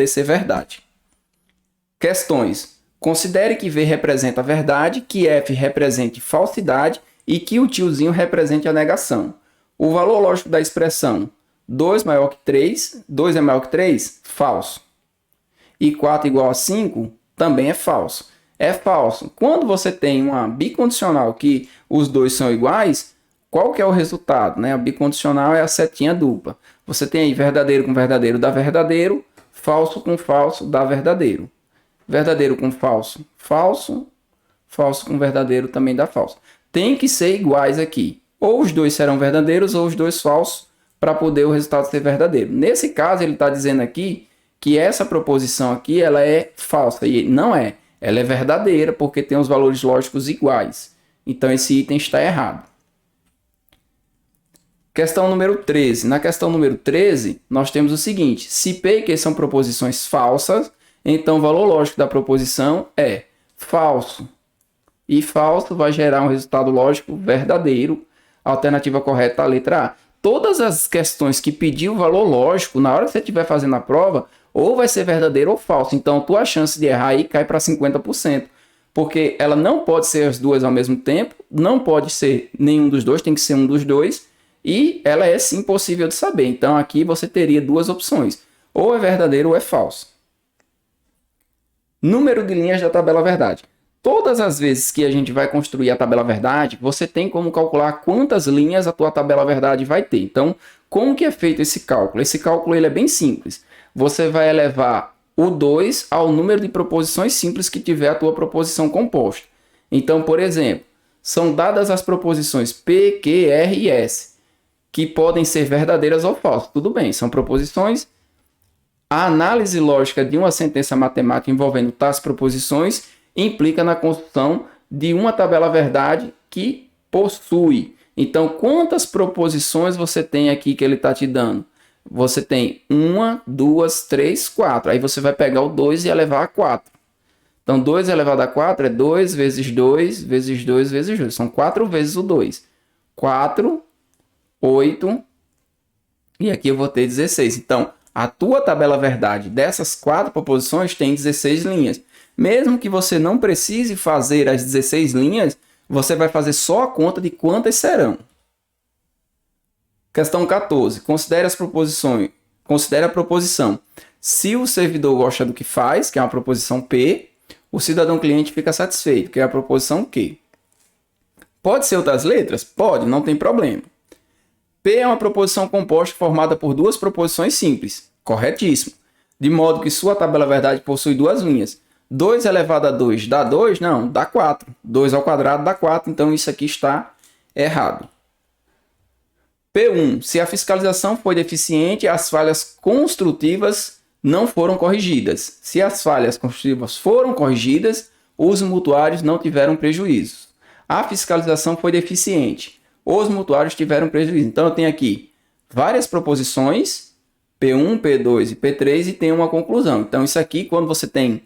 ser verdade. Questões. Considere que V representa a verdade, que F represente falsidade e que o tiozinho represente a negação. O valor lógico da expressão 2 maior que 3, 2 é maior que 3? Falso. E 4 igual a 5? Também é falso. É falso. Quando você tem uma bicondicional que os dois são iguais, qual que é o resultado? A bicondicional é a setinha dupla. Você tem aí verdadeiro com verdadeiro dá verdadeiro, falso com falso dá verdadeiro. Verdadeiro com falso, falso. Falso com verdadeiro também dá falso. tem que ser iguais aqui. Ou os dois serão verdadeiros ou os dois falsos para poder o resultado ser verdadeiro. Nesse caso, ele está dizendo aqui que essa proposição aqui ela é falsa. E não é. Ela é verdadeira porque tem os valores lógicos iguais. Então, esse item está errado. Questão número 13. Na questão número 13, nós temos o seguinte. Se P e Q são proposições falsas, então o valor lógico da proposição é falso. E falso vai gerar um resultado lógico verdadeiro. A alternativa correta é a letra A. Todas as questões que pedir o valor lógico, na hora que você estiver fazendo a prova, ou vai ser verdadeiro ou falso. Então, a tua chance de errar aí cai para 50%. Porque ela não pode ser as duas ao mesmo tempo, não pode ser nenhum dos dois, tem que ser um dos dois. E ela é sim possível de saber. Então, aqui você teria duas opções. Ou é verdadeiro ou é falso. Número de linhas da tabela verdade. Todas as vezes que a gente vai construir a tabela verdade, você tem como calcular quantas linhas a tua tabela verdade vai ter. Então, como que é feito esse cálculo? Esse cálculo ele é bem simples. Você vai elevar o 2 ao número de proposições simples que tiver a tua proposição composta. Então, por exemplo, são dadas as proposições P, Q, R e S, que podem ser verdadeiras ou falsas. Tudo bem, são proposições. A análise lógica de uma sentença matemática envolvendo tais proposições implica na construção de uma tabela verdade que possui. Então, quantas proposições você tem aqui que ele está te dando? Você tem 1, 2, 3, 4. Aí você vai pegar o 2 e elevar a 4. Então, 2 elevado a 4 é 2 vezes 2 vezes 2 vezes 2. São 4 vezes o 2. 4, 8 e aqui eu vou ter 16. Então, a tua tabela verdade dessas 4 proposições tem 16 linhas. Mesmo que você não precise fazer as 16 linhas, você vai fazer só a conta de quantas serão. Questão 14. Considere as proposições. Considere a proposição. Se o servidor gosta do que faz, que é uma proposição P, o cidadão cliente fica satisfeito, que é a proposição Q. Pode ser outras letras? Pode, não tem problema. P é uma proposição composta formada por duas proposições simples. Corretíssimo. De modo que sua tabela verdade possui duas linhas. 2 elevado a 2 dá 2? Não, dá 4. 2 ao quadrado dá 4, então isso aqui está errado. P1. Se a fiscalização foi deficiente, as falhas construtivas não foram corrigidas. Se as falhas construtivas foram corrigidas, os mutuários não tiveram prejuízos. A fiscalização foi deficiente. Os mutuários tiveram prejuízo. Então, eu tenho aqui várias proposições, P1, P2 e P3, e tem uma conclusão. Então, isso aqui, quando você tem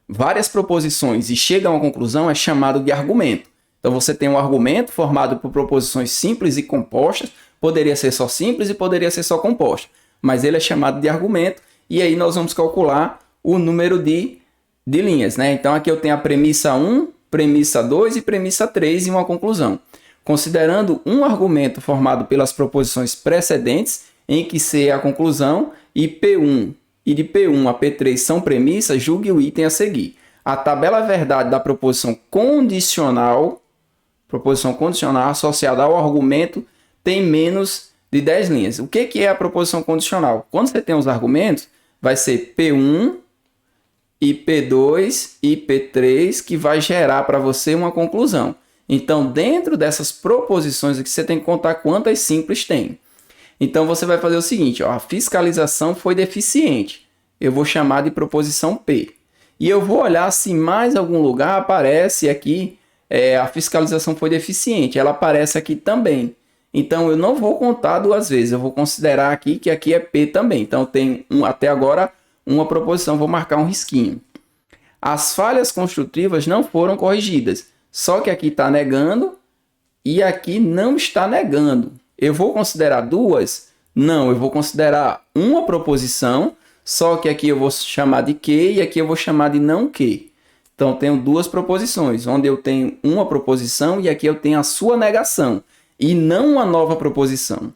várias proposições e chega a uma conclusão, é chamado de argumento. Então, você tem um argumento formado por proposições simples e compostas, poderia ser só simples e poderia ser só composta, mas ele é chamado de argumento, e aí nós vamos calcular o número de linhas, né? Então, aqui eu tenho a premissa 1, premissa 2 e premissa 3 e uma conclusão. Considerando um argumento formado pelas proposições precedentes, em que C é a conclusão, e P1 e de P1 a P3 são premissas, julgue o item a seguir. A tabela verdade da proposição condicional associada ao argumento tem menos de 10 linhas. O que é a proposição condicional? Quando você tem os argumentos, vai ser P1 e P2 e P3 que vai gerar para você uma conclusão. Então, dentro dessas proposições aqui, você tem que contar quantas simples tem. Então, você vai fazer o seguinte, ó, a fiscalização foi deficiente. Eu vou chamar de proposição P. E eu vou olhar se em mais algum lugar aparece aqui, a fiscalização foi deficiente. Ela aparece aqui também. Então, eu não vou contar duas vezes. Eu vou considerar aqui que aqui é P também. Então, eu tenho até agora uma proposição. Vou marcar um risquinho. As falhas construtivas não foram corrigidas. Só que aqui está negando e aqui não está negando. Eu vou considerar duas? Não, eu vou considerar uma proposição, só que aqui eu vou chamar de Q e aqui eu vou chamar de não Q. Então, eu tenho duas proposições, onde eu tenho uma proposição e aqui eu tenho a sua negação, e não uma nova proposição.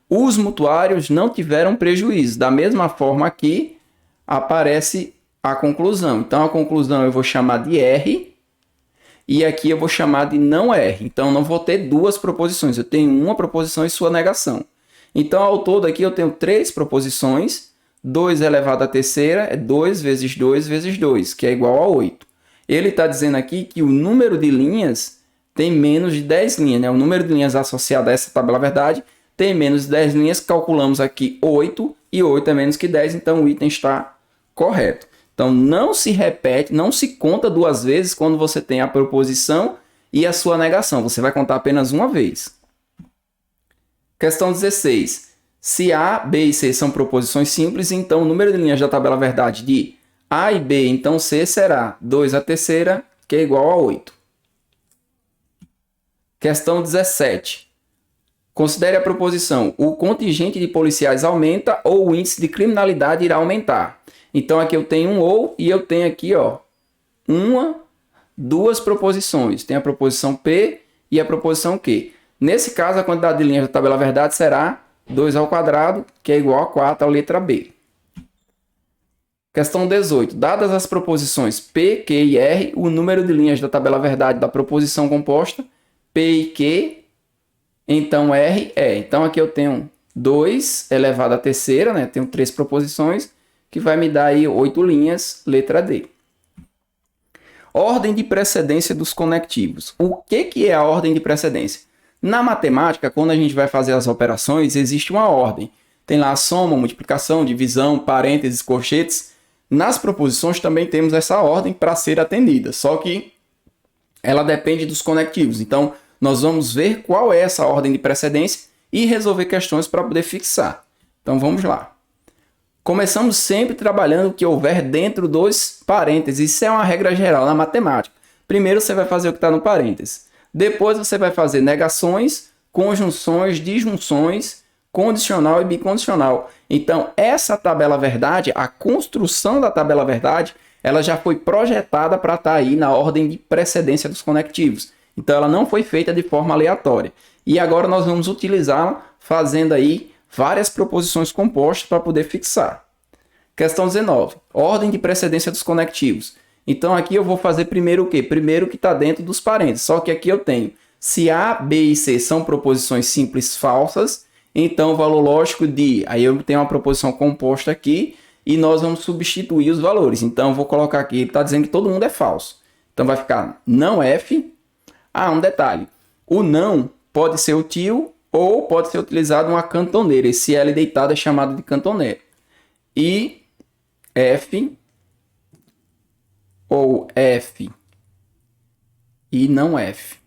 Os mutuários não tiveram prejuízo. Da mesma forma, aqui aparece a conclusão. Então, a conclusão eu vou chamar de R, e aqui eu vou chamar de não R. Então, não vou ter duas proposições. Eu tenho uma proposição e sua negação. Então, ao todo aqui eu tenho 3 proposições. 2 elevado à terceira é 2 vezes 2 vezes 2, que é igual a 8. Ele está dizendo aqui que o número de linhas tem menos de 10 linhas, né? O número de linhas associado a essa tabela verdade tem menos de 10 linhas. Calculamos aqui 8 e 8 é menos que 10, então o item está correto. Então não se repete, não se conta duas vezes quando você tem a proposição e a sua negação. Você vai contar apenas uma vez. Questão 16. Se A, B e C são proposições simples, então o número de linhas da tabela verdade de A e B, então C será 2 a terceira, que é igual a 8. Questão 17. Considere a proposição: o contingente de policiais aumenta ou o índice de criminalidade irá aumentar. Então aqui eu tenho um ou e eu tenho aqui, ó, duas proposições. Tem a proposição P e a proposição Q. Nesse caso, a quantidade de linhas da tabela verdade será 2 ao quadrado, que é igual a 4, a letra B. Questão 18. Dadas as proposições P, Q e R, o número de linhas da tabela verdade da proposição composta P e Q, então R é. Então aqui eu tenho 2 elevado à terceira, né? Tenho 3 proposições, que vai me dar aí 8 linhas, letra D. Ordem de precedência dos conectivos. O que é a ordem de precedência? Na matemática, quando a gente vai fazer as operações, existe uma ordem. Tem lá a soma, multiplicação, divisão, parênteses, colchetes. Nas proposições também temos essa ordem para ser atendida, só que ela depende dos conectivos. Então, nós vamos ver qual é essa ordem de precedência e resolver questões para poder fixar. Então, vamos lá. Começamos sempre trabalhando o que houver dentro dos parênteses. Isso é uma regra geral na matemática. Primeiro você vai fazer o que está no parênteses. Depois você vai fazer negações, conjunções, disjunções, condicional e bicondicional. Então, essa tabela verdade, a construção da tabela verdade, ela já foi projetada para estar aí na ordem de precedência dos conectivos. Então, ela não foi feita de forma aleatória. E agora nós vamos utilizá-la fazendo aí várias proposições compostas para poder fixar. Questão 19. Ordem de precedência dos conectivos. Então, aqui eu vou fazer primeiro o quê? Primeiro o que está dentro dos parênteses. Só que aqui eu tenho, se A, B e C são proposições simples falsas, então o valor lógico de... Aí eu tenho uma proposição composta aqui e nós vamos substituir os valores. Então, eu vou colocar aqui, ele está dizendo que todo mundo é falso. Então, vai ficar não F. Ah, um detalhe. O não pode ser útil ou pode ser utilizado uma cantoneira. Esse L deitado é chamado de cantoneira. E F ou F e não F.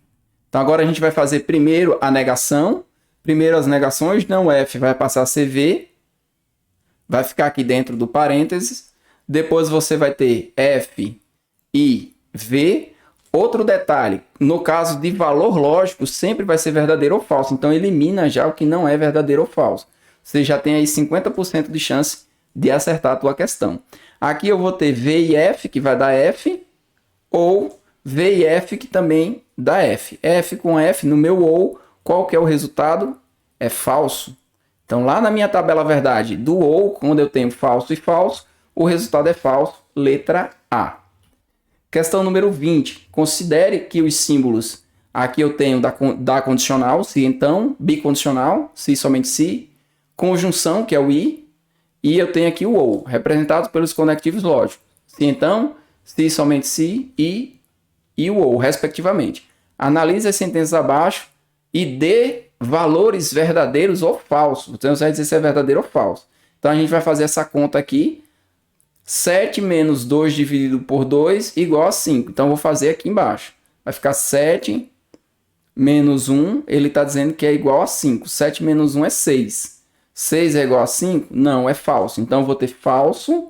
Então agora a gente vai fazer primeiro a negação. Primeiro as negações, não F vai passar a ser V. Vai ficar aqui dentro do parênteses. Depois você vai ter F e V. Outro detalhe, no caso de valor lógico, sempre vai ser verdadeiro ou falso. Então, elimina já o que não é verdadeiro ou falso. Você já tem aí 50% de chance de acertar a tua questão. Aqui eu vou ter V e F, que vai dar F, ou V e F, que também dá F. F com F, no meu ou, qual que é o resultado? É falso. Então, lá na minha tabela verdade do ou, quando eu tenho falso e falso, o resultado é falso, letra A. Questão número 20. Considere que os símbolos, aqui eu tenho da condicional, se então, bicondicional, se somente se, conjunção, que é o i, e eu tenho aqui o ou, representado pelos conectivos lógicos. Se então, se somente se, e o ou, respectivamente. Analise as sentenças abaixo e dê valores verdadeiros ou falsos. Então, você vai dizer se é verdadeiro ou falso. Então, a gente vai fazer essa conta aqui. 7 menos 2 dividido por 2 igual a 5. Então, eu vou fazer aqui embaixo. Vai ficar 7 menos 1. Ele está dizendo que é igual a 5. 7 menos 1 é 6. 6 é igual a 5? Não, é falso. Então, eu vou ter falso.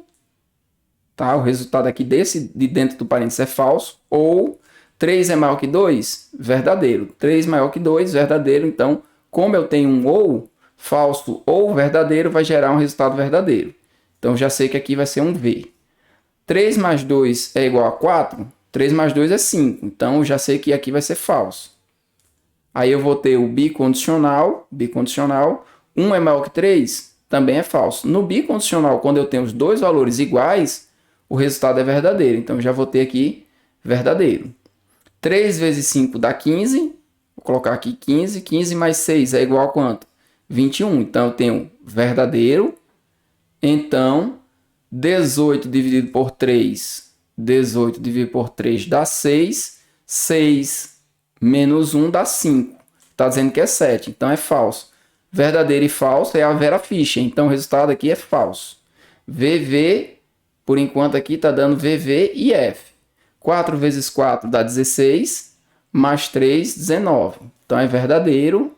Tá? O resultado aqui desse de dentro do parênteses é falso. Ou 3 é maior que 2? Verdadeiro. 3 maior que 2? Verdadeiro. Então, como eu tenho um ou, falso ou verdadeiro, vai gerar um resultado verdadeiro. Então, já sei que aqui vai ser um V. 3 mais 2 é igual a 4? 3 mais 2 é 5. Então, já sei que aqui vai ser falso. Aí, eu vou ter o bicondicional. 1 é maior que 3? Também é falso. No bicondicional, quando eu tenho os dois valores iguais, o resultado é verdadeiro. Então, já vou ter aqui verdadeiro. 3 vezes 5 dá 15. Vou colocar aqui 15. 15 mais 6 é igual a quanto? 21. Então, eu tenho verdadeiro. Então, 18 dividido por 3 dá 6. 6 menos 1 dá 5. Está dizendo que é 7, então é falso. Verdadeiro e falso é a Vera Fischer, então o resultado aqui é falso. VV, por enquanto aqui está dando VV e F. 4 vezes 4 dá 16, mais 3, 19. Então é verdadeiro,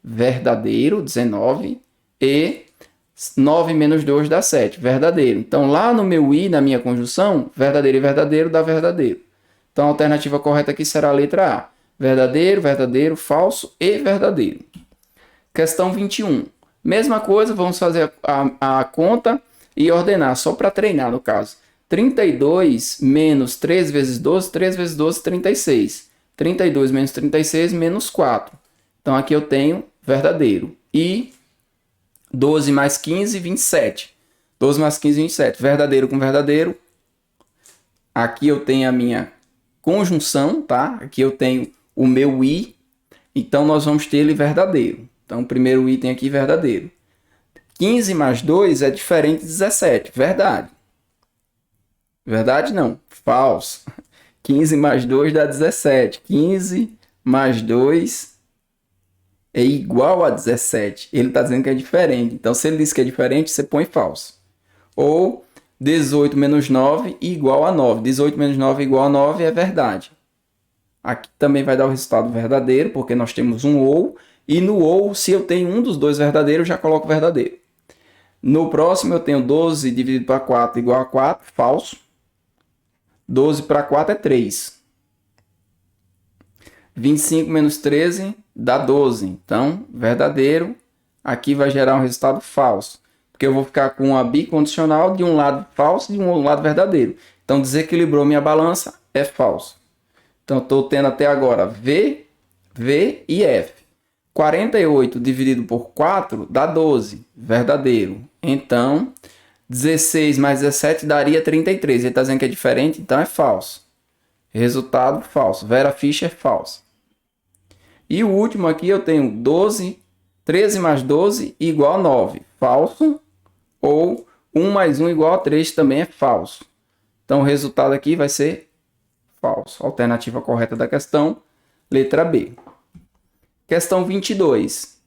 verdadeiro, 19, e 9 menos 2 dá 7, verdadeiro. Então lá no meu I, na minha conjunção, verdadeiro e verdadeiro dá verdadeiro. Então a alternativa correta aqui será a letra A. Verdadeiro, verdadeiro, falso e verdadeiro. Questão 21. Mesma coisa, vamos fazer a conta e ordenar, só para treinar no caso. 32 menos 3 vezes 12, 3 vezes 12, 36. 32 menos 36, menos 4. Então aqui eu tenho verdadeiro. E 12 mais 15, 27. 12 mais 15, 27. Verdadeiro com verdadeiro. Aqui eu tenho a minha conjunção, tá? Aqui eu tenho o meu I. Então nós vamos ter ele verdadeiro. Então o primeiro item aqui verdadeiro. 15 mais 2 é diferente de 17. Verdade. Verdade não. Falso. 15 mais 2 dá 17. 15 mais 2 é igual a 17. Ele está dizendo que é diferente. Então, se ele diz que é diferente, você põe falso. Ou 18 menos 9 igual a 9. 18 menos 9 igual a 9 é verdade. Aqui também vai dar o resultado verdadeiro, porque nós temos um ou. E no ou, se eu tenho um dos dois verdadeiros, eu já coloco verdadeiro. No próximo, eu tenho 12 dividido para 4 igual a 4. Falso. 12 para 4 é 3. 25 menos 13 dá 12. Então, verdadeiro. Aqui vai gerar um resultado falso. Porque eu vou ficar com a bicondicional de um lado falso e de um lado verdadeiro. Então, desequilibrou minha balança, é falso. Então, estou tendo até agora V, V e F. 48 dividido por 4 dá 12. Verdadeiro. Então, 16 mais 17 daria 33. Ele está dizendo que é diferente, então é falso. Resultado falso. Vera Fischer, falso. E o último aqui eu tenho 12, 13 mais 12 igual a 9. Falso. Ou 1 mais 1 igual a 3 também é falso. Então o resultado aqui vai ser falso. Alternativa correta da questão, letra B. Questão 22.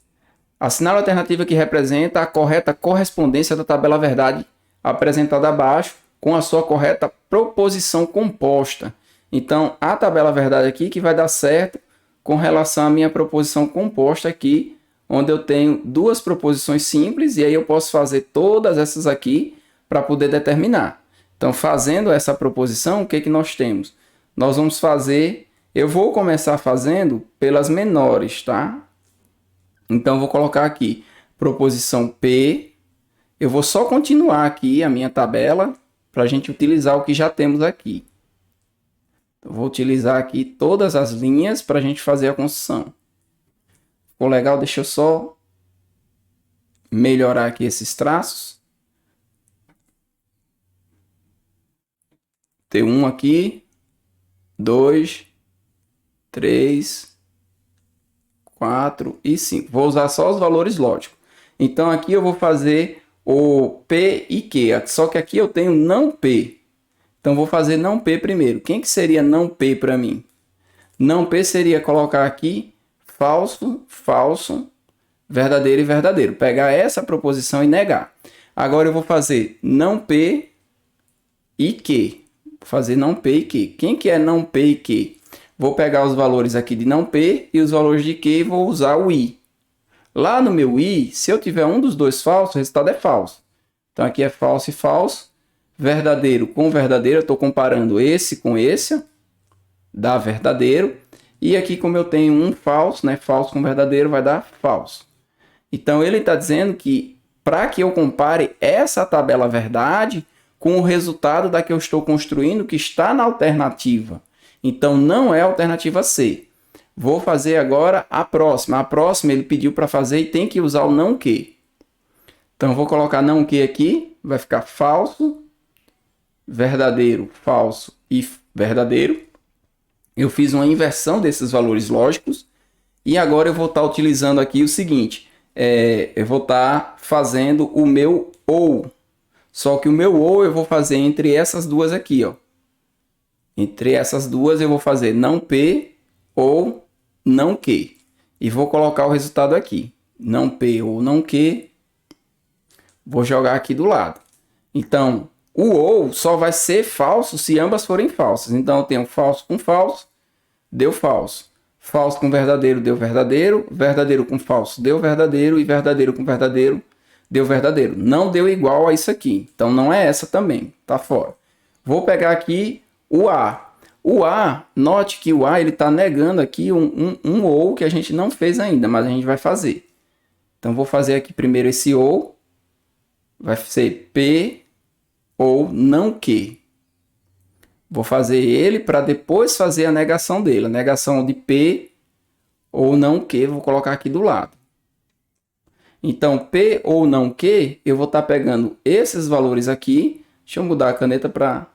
Assinale a alternativa que representa a correta correspondência da tabela verdade apresentada abaixo com a sua correta proposição composta. Então, a tabela verdade aqui que vai dar certo com relação à minha proposição composta aqui, onde eu tenho duas proposições simples e aí eu posso fazer todas essas aqui para poder determinar. Então, fazendo essa proposição, o que que nós temos? Nós vamos fazer, eu vou começar fazendo pelas menores, tá? Então, eu vou colocar aqui proposição P, eu vou só continuar aqui a minha tabela para a gente utilizar o que já temos aqui. Eu vou utilizar aqui todas as linhas para a gente fazer a construção. Ficou legal? Deixa eu só melhorar aqui esses traços. Tem um aqui, 2, 3, 4 e 5. Vou usar só os valores lógicos. Então aqui eu vou fazer o P e Q. Só que aqui eu tenho não P. Então, vou fazer não P primeiro. Quem que seria não P para mim? Não P seria colocar aqui falso, falso, verdadeiro e verdadeiro. Pegar essa proposição e negar. Agora, eu vou fazer não P e Q. Vou fazer não P e Q. Quem que é não P e Q? Vou pegar os valores aqui de não P e os valores de Q e vou usar o I. Lá no meu I, se eu tiver um dos dois falsos, o resultado é falso. Então, aqui é falso e falso. Verdadeiro com verdadeiro, eu estou comparando esse com esse, dá verdadeiro. E aqui, como eu tenho um falso, né, falso com verdadeiro, vai dar falso. Então, ele está dizendo que para que eu compare essa tabela verdade com o resultado da que eu estou construindo, que está na alternativa. Então, não é a alternativa C. Vou fazer agora a próxima. A próxima ele pediu para fazer e tem que usar o não que. Então, vou colocar não que aqui, vai ficar falso, verdadeiro, falso e verdadeiro. Eu fiz uma inversão desses valores lógicos e agora eu vou estar utilizando aqui o seguinte, eu vou estar fazendo o meu ou, só que o meu ou eu vou fazer entre essas duas aqui, ó. Entre essas duas eu vou fazer não P ou não Q. E vou colocar o resultado aqui. Não P ou não Q. Vou jogar aqui do lado. Então, o ou só vai ser falso se ambas forem falsas. Então, eu tenho falso com falso, deu falso. Falso com verdadeiro, deu verdadeiro. Verdadeiro com falso, deu verdadeiro. E verdadeiro com verdadeiro, deu verdadeiro. Não deu igual a isso aqui. Então, não é essa também. Tá fora. Vou pegar aqui o A. O A, note que o A ele está negando aqui um ou que a gente não fez ainda, mas a gente vai fazer. Então, vou fazer aqui primeiro esse ou. Vai ser P ou não Q. Vou fazer ele para depois fazer a negação dele. A negação de P ou não Q, vou colocar aqui do lado. Então, P ou não Q, eu vou estar pegando esses valores aqui. Deixa eu mudar a caneta para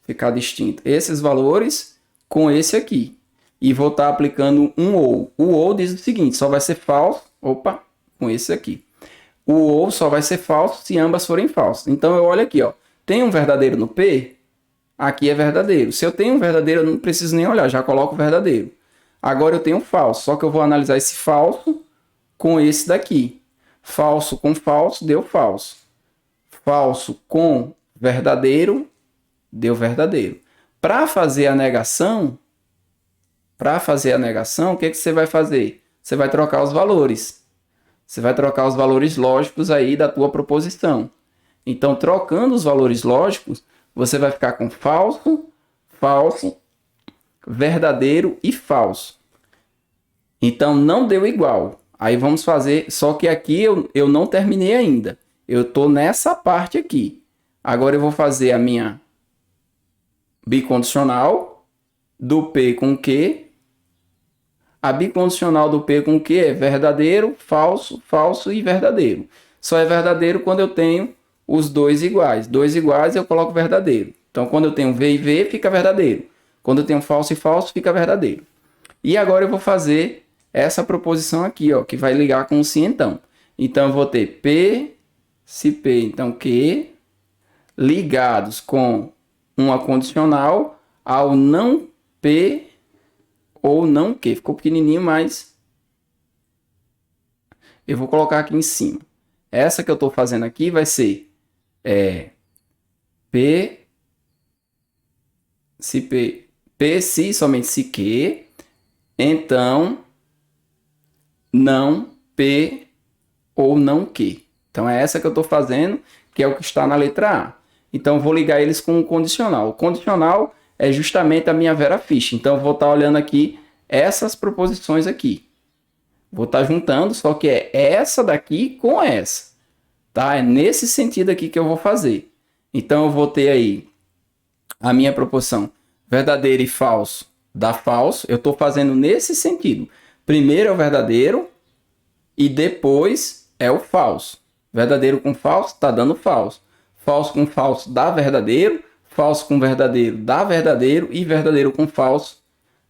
ficar distinto. Esses valores com esse aqui. E vou estar aplicando um ou. O ou diz o seguinte, só vai ser falso. Opa, com esse aqui. O ou só vai ser falso se ambas forem falsas. Então, eu olho aqui, ó. Tem um verdadeiro no P? Aqui é verdadeiro. Se eu tenho um verdadeiro, eu não preciso nem olhar, já coloco o verdadeiro. Agora eu tenho um falso, só que eu vou analisar esse falso com esse daqui. Falso com falso, deu falso. Falso com verdadeiro, deu verdadeiro. Para fazer a negação, o que você vai fazer? Você vai trocar os valores. Você vai trocar os valores lógicos aí da tua proposição. Então, trocando os valores lógicos, você vai ficar com falso, falso, verdadeiro e falso. Então, não deu igual. Aí vamos fazer, só que aqui eu não terminei ainda. Eu estou nessa parte aqui. Agora eu vou fazer a minha bicondicional do P com Q. A bicondicional do P com Q é verdadeiro, falso, falso e verdadeiro. Só é verdadeiro quando eu tenho os dois iguais. Dois iguais eu coloco verdadeiro. Então, quando eu tenho V e V, fica verdadeiro. Quando eu tenho falso e falso, fica verdadeiro. E agora eu vou fazer essa proposição aqui, ó, que vai ligar com o se então. Então, eu vou ter P, se P, então Q, ligados com uma condicional ao não P ou não Q. Ficou pequenininho, mas eu vou colocar aqui em cima. Essa que eu estou fazendo aqui vai ser P, se P, P se somente se Q, então não P ou não Q. Então é essa que eu estou fazendo, que é o que está na letra A. Então eu vou ligar eles com o condicional. O condicional é justamente a minha Vera Fish. Então eu vou estar olhando aqui essas proposições aqui. Vou estar juntando, só que é essa daqui com essa. Tá? É nesse sentido aqui que eu vou fazer. Então eu vou ter aí a minha proposição verdadeiro e falso dá falso. Eu estou fazendo nesse sentido. Primeiro é o verdadeiro e depois é o falso. Verdadeiro com falso está dando falso. Falso com falso dá verdadeiro. Falso com verdadeiro dá verdadeiro. E verdadeiro com falso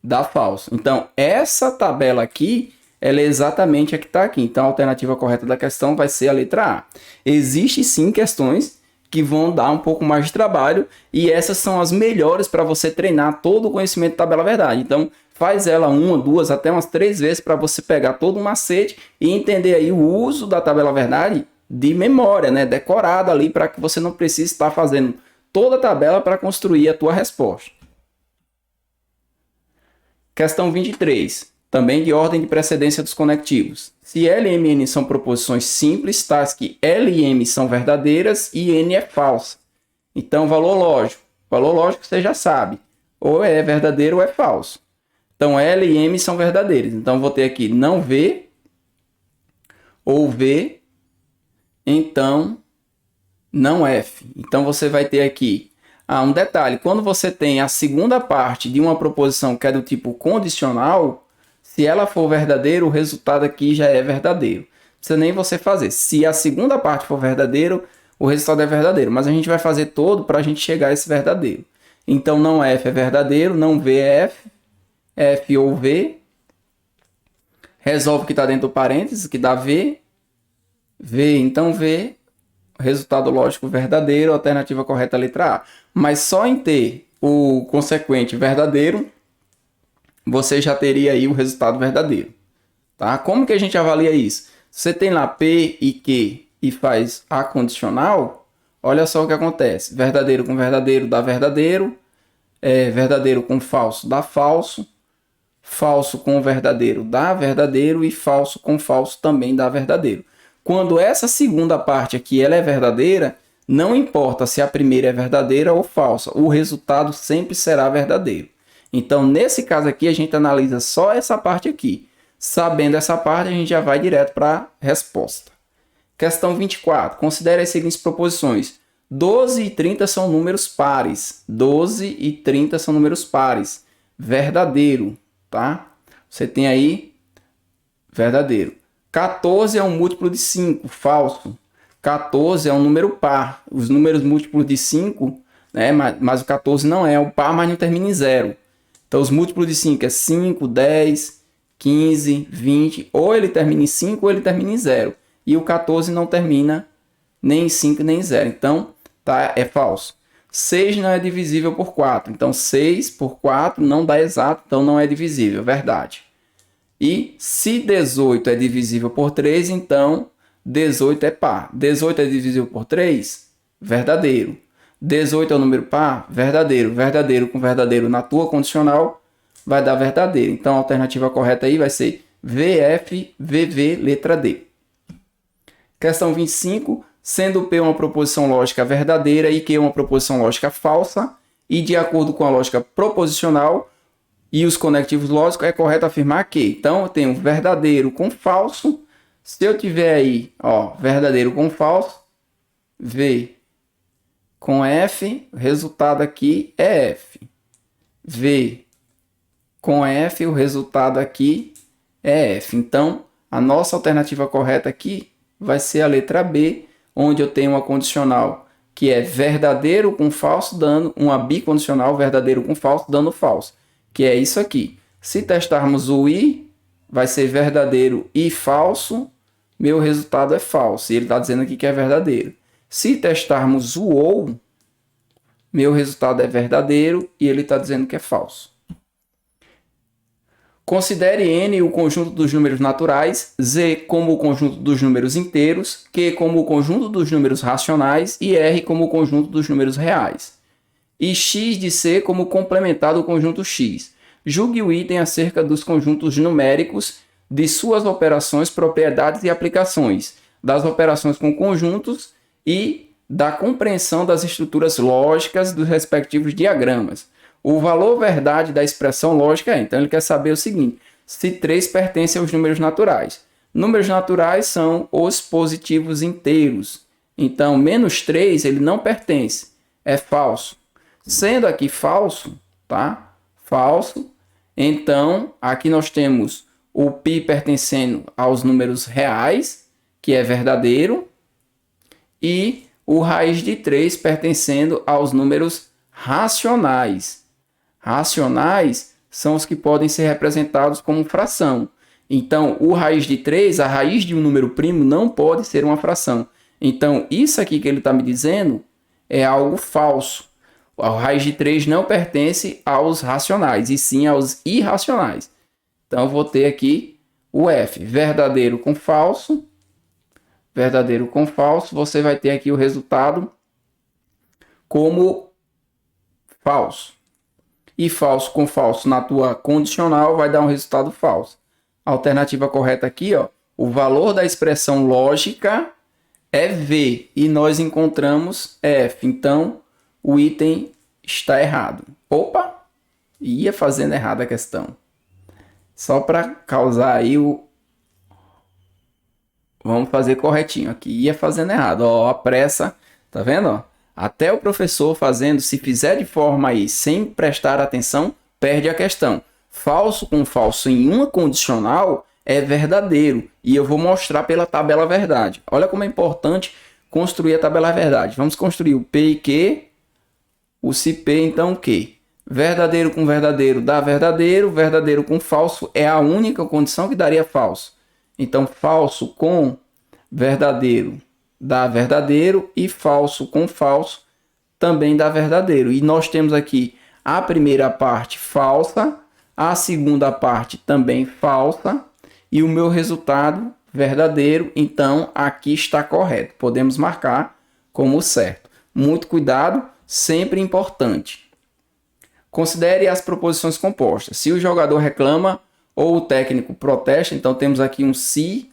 dá falso. Então, essa tabela aqui, ela é exatamente a que está aqui. Então, a alternativa correta da questão vai ser a letra A. Existem sim questões que vão dar um pouco mais de trabalho. E essas são as melhores para você treinar todo o conhecimento de tabela verdade. Então, faz ela uma, duas, até umas 3 vezes para você pegar todo o macete e entender aí o uso da tabela verdade de memória, né? Decorada ali para que você não precise estar fazendo toda a tabela para construir a tua resposta. Questão 23. Também de ordem de precedência dos conectivos. Se L, M e N são proposições simples, tais que L e M são verdadeiras e N é falsa. Então, valor lógico. Valor lógico você já sabe. Ou é verdadeiro ou é falso. Então, L e M são verdadeiros. Então, vou ter aqui não V ou V, então não F. Então, você vai ter aqui um detalhe. Quando você tem a segunda parte de uma proposição que é do tipo condicional, se ela for verdadeira, o resultado aqui já é verdadeiro. Não precisa nem você fazer. Se a segunda parte for verdadeiro, o resultado é verdadeiro. Mas a gente vai fazer todo para a gente chegar a esse verdadeiro. Então, não F é verdadeiro, não V é F. F ou V. Resolve o que está dentro do parênteses, que dá V. V, então V. Resultado lógico verdadeiro, alternativa correta, letra A. Mas só em ter o consequente verdadeiro, você já teria aí o resultado verdadeiro. Tá? Como que a gente avalia isso? Você tem lá P e Q e faz a condicional, olha só o que acontece. Verdadeiro com verdadeiro dá verdadeiro, verdadeiro com falso dá falso, falso com verdadeiro dá verdadeiro e falso com falso também dá verdadeiro. Quando essa segunda parte aqui ela é verdadeira, não importa se a primeira é verdadeira ou falsa, o resultado sempre será verdadeiro. Então, nesse caso aqui, a gente analisa só essa parte aqui. Sabendo essa parte, a gente já vai direto para a resposta. Questão 24. Considere as seguintes proposições. 12 e 30 são números pares. 12 e 30 são números pares. Verdadeiro, tá? Você tem aí verdadeiro. 14 é um múltiplo de 5, falso. 14 é um número par. Os números múltiplos de 5, né, mas o 14 não é um par, mas não termina em 0. Então, os múltiplos de 5 é 5, 10, 15, 20. Ou ele termina em 5 ou ele termina em 0. E o 14 não termina nem em 5 nem em 0. Então, tá, é falso. 6 não é divisível por 4. Então, 6 por 4 não dá exato, então não é divisível. Verdade. E se 18 é divisível por 3, então 18 é par. 18 é divisível por 3? Verdadeiro. 18 é um número par? Verdadeiro. Verdadeiro com verdadeiro na tua condicional vai dar verdadeiro. Então a alternativa correta aí vai ser VF, VV, letra D. Questão 25. Sendo P uma proposição lógica verdadeira e Q uma proposição lógica falsa, e de acordo com a lógica proposicional e os conectivos lógicos, é correto afirmar que. Então, eu tenho verdadeiro com falso. Se eu tiver aí, ó, verdadeiro com falso, V com F, o resultado aqui é F. V com F, o resultado aqui é F. Então, a nossa alternativa correta aqui vai ser a letra B, onde eu tenho uma condicional que é verdadeiro com falso, dando uma bicondicional verdadeiro com falso, dando falso. Que é isso aqui. Se testarmos o I, vai ser verdadeiro e falso, meu resultado é falso. E ele está dizendo aqui que é verdadeiro. Se testarmos o OU, meu resultado é verdadeiro e ele está dizendo que é falso. Considere N o conjunto dos números naturais, Z como o conjunto dos números inteiros, Q como o conjunto dos números racionais e R como o conjunto dos números reais. E X de C como complementar do conjunto X. Julgue o item acerca dos conjuntos numéricos, de suas operações, propriedades e aplicações, das operações com conjuntos e da compreensão das estruturas lógicas dos respectivos diagramas. O valor verdade da expressão lógica é, então ele quer saber o seguinte, se 3 pertence aos números naturais. Números naturais são os positivos inteiros. Então, menos 3 ele não pertence, é falso. Sendo aqui falso, tá? Falso. Então, aqui nós temos o π pertencendo aos números reais, que é verdadeiro, e o raiz de 3 pertencendo aos números racionais. Racionais são os que podem ser representados como fração. Então, o raiz de 3, a raiz de um número primo, não pode ser uma fração. Então, isso aqui que ele está me dizendo é algo falso. A raiz de 3 não pertence aos racionais, e sim aos irracionais. Então, eu vou ter aqui o F, verdadeiro com falso. Verdadeiro com falso, você vai ter aqui o resultado como falso. E falso com falso na tua condicional vai dar um resultado falso. A alternativa correta aqui, ó, o valor da expressão lógica é V e nós encontramos F. Então, o item está errado. Opa! Ia fazendo errada a questão. Só para causar aí o... Vamos fazer corretinho aqui. Ia fazendo errado. Ó, a pressa, tá vendo? Ó? Até o professor fazendo, se fizer de forma aí sem prestar atenção, perde a questão. Falso com falso em uma condicional é verdadeiro. E eu vou mostrar pela tabela verdade. Olha como é importante construir a tabela verdade. Vamos construir o P e Q, o se P, então Q. Verdadeiro com verdadeiro dá verdadeiro, verdadeiro com falso é a única condição que daria falso. Então, falso com verdadeiro dá verdadeiro e falso com falso também dá verdadeiro. E nós temos aqui a primeira parte falsa, a segunda parte também falsa e o meu resultado verdadeiro. Então, aqui está correto. Podemos marcar como certo. Muito cuidado, sempre importante. Considere as proposições compostas. Se o jogador reclama ou o técnico protesta, então temos aqui um se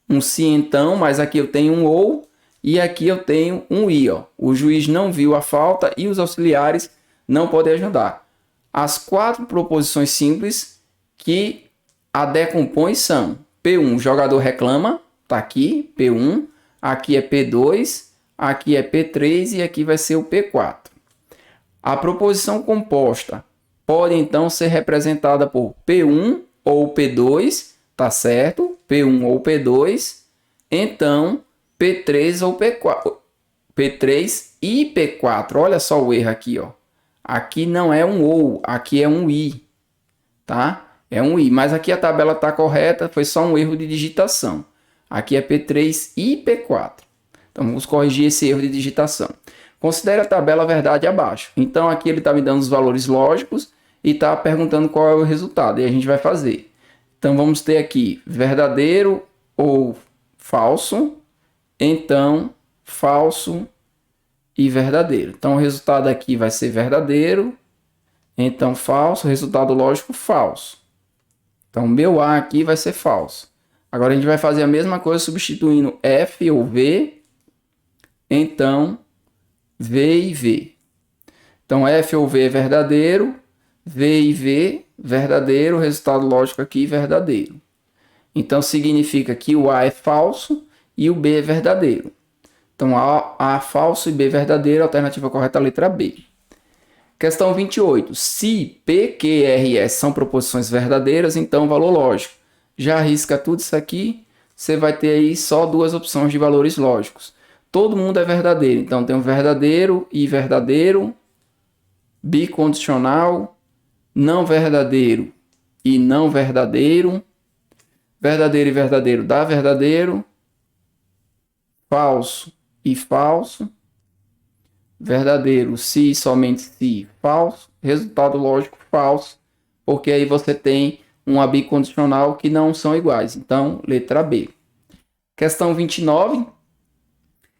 então, mas aqui eu tenho um ou e aqui eu tenho um i. Ó. O juiz não viu a falta e os auxiliares não podem ajudar. As 4 proposições simples que a decompõem são P1, jogador reclama, tá aqui, P1, aqui é P2, aqui é P3 e aqui vai ser o P4. A proposição composta pode então ser representada por P1 ou P2, tá certo? P1 ou P2, então P3 ou P4. P3 e P4, olha só o erro aqui, ó. Aqui não é um ou, aqui é um i, tá? É um i, mas aqui a tabela está correta, foi só um erro de digitação. Aqui é P3 e P4. Então vamos corrigir esse erro de digitação. Considere a tabela verdade abaixo. Então aqui ele está me dando os valores lógicos e está perguntando qual é o resultado. E a gente vai fazer. Então vamos ter aqui verdadeiro ou falso. Então falso e verdadeiro. Então o resultado aqui vai ser verdadeiro. Então falso. Resultado lógico falso. Então meu A aqui vai ser falso. Agora a gente vai fazer a mesma coisa substituindo F ou V. Então V e V. Então F ou V é verdadeiro, V e V verdadeiro, resultado lógico aqui verdadeiro. Então significa que o A é falso e o B é verdadeiro. Então A falso e B verdadeiro, alternativa correta a letra B. Questão 28. Se P, Q, R e S são proposições verdadeiras, então valor lógico. Já arrisca tudo isso aqui, você vai ter aí só 2 opções de valores lógicos. Todo mundo é verdadeiro, então tem um verdadeiro e verdadeiro, bicondicional, não verdadeiro e não verdadeiro, verdadeiro e verdadeiro dá verdadeiro, falso e falso, verdadeiro se somente se falso, resultado lógico falso, porque aí você tem uma bicondicional que não são iguais, então letra B. Questão 29.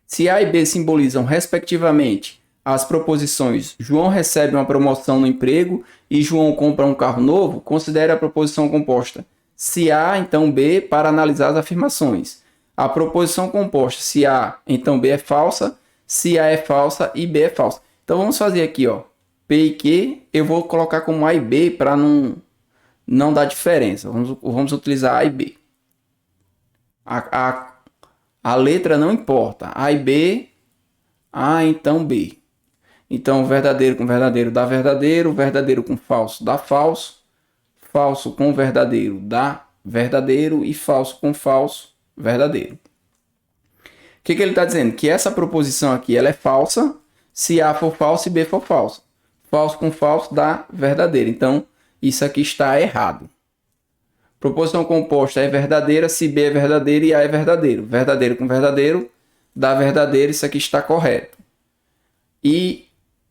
Se A e B simbolizam, respectivamente, as proposições João recebe uma promoção no emprego e João compra um carro novo, considere a proposição composta se A, então B, para analisar as afirmações. A proposição composta se A, então B é falsa, se A é falsa e B é falsa. Então vamos fazer aqui, ó, P e Q, eu vou colocar como A e B para não dar diferença. Vamos utilizar A e B. A letra não importa. A e B, A então B. Então verdadeiro com verdadeiro dá verdadeiro, verdadeiro com falso dá falso, falso com verdadeiro dá verdadeiro e falso com falso, verdadeiro. O que ele está dizendo? Que essa proposição aqui ela é falsa se A for falso e B for falso. Falso com falso dá verdadeiro. Então isso aqui está errado. Proposição composta é verdadeira se B é verdadeiro e A é verdadeiro. Verdadeiro com verdadeiro dá verdadeiro, isso aqui está correto. E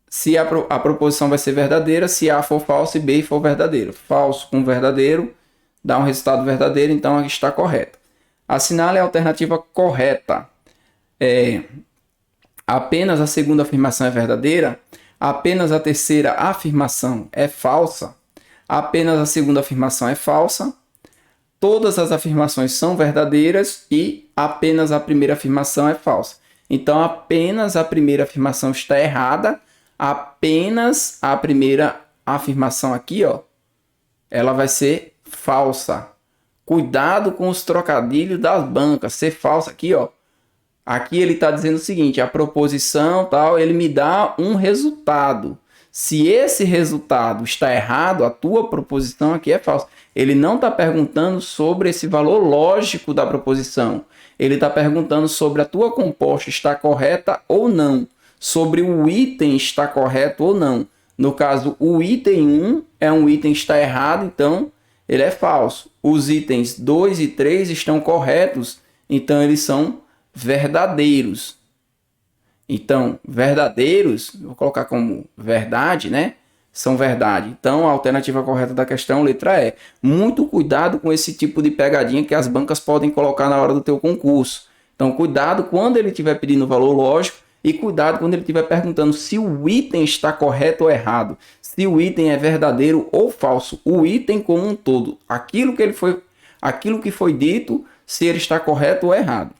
se a proposição vai ser verdadeira se A for falso e B for verdadeiro. Falso com verdadeiro dá um resultado verdadeiro, então aqui está correto. Assinale a alternativa correta. Apenas a segunda afirmação é verdadeira, apenas a terceira afirmação é falsa, apenas a segunda afirmação é falsa, todas as afirmações são verdadeiras e apenas a primeira afirmação é falsa. Então, apenas a primeira afirmação está errada, apenas a primeira afirmação aqui, ó, ela vai ser falsa. Cuidado com os trocadilhos das bancas, ser falsa aqui, ó. Aqui ele está dizendo o seguinte, a proposição tal, ele me dá um resultado. Se esse resultado está errado, a tua proposição aqui é falsa. Ele não está perguntando sobre esse valor lógico da proposição. Ele está perguntando sobre a tua composta está correta ou não. Sobre o item está correto ou não. No caso, o item 1 é um item que está errado, então ele é falso. Os itens 2 e 3 estão corretos, então eles são verdadeiros. Então, verdadeiros, vou colocar como verdade, né? são verdade. Então, a alternativa correta da questão, letra E. Muito cuidado com esse tipo de pegadinha que as bancas podem colocar na hora do teu concurso. Então, cuidado quando ele estiver pedindo valor lógico e cuidado quando ele estiver perguntando se o item está correto ou errado, se o item é verdadeiro ou falso. O item como um todo, aquilo que foi dito, se ele está correto ou errado.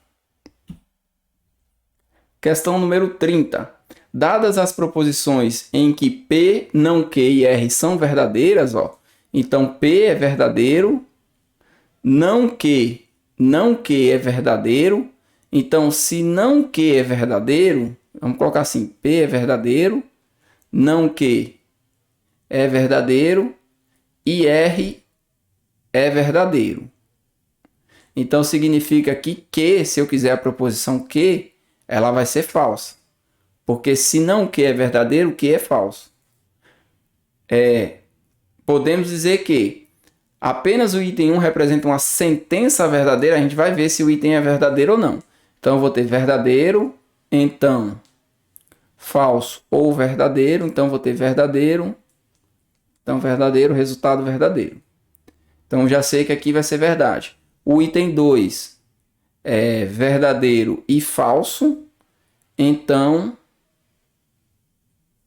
Questão número 30. Dadas as proposições em que P, não Q e R são verdadeiras, então P é verdadeiro, não Q é verdadeiro. Então, se não Q é verdadeiro, vamos colocar assim, P é verdadeiro, não Q é verdadeiro e R é verdadeiro. Então, significa que Q, se eu quiser a proposição Q, ela vai ser falsa. Porque se não Q é verdadeiro, Q é falso. Podemos dizer que apenas o item 1 representa uma sentença verdadeira. A gente vai ver se o item é verdadeiro ou não. Então, eu vou ter verdadeiro, então falso ou verdadeiro. Então, vou ter verdadeiro. Então, verdadeiro, resultado verdadeiro. Então, já sei que aqui vai ser verdade. O item 2 é verdadeiro e falso. Então,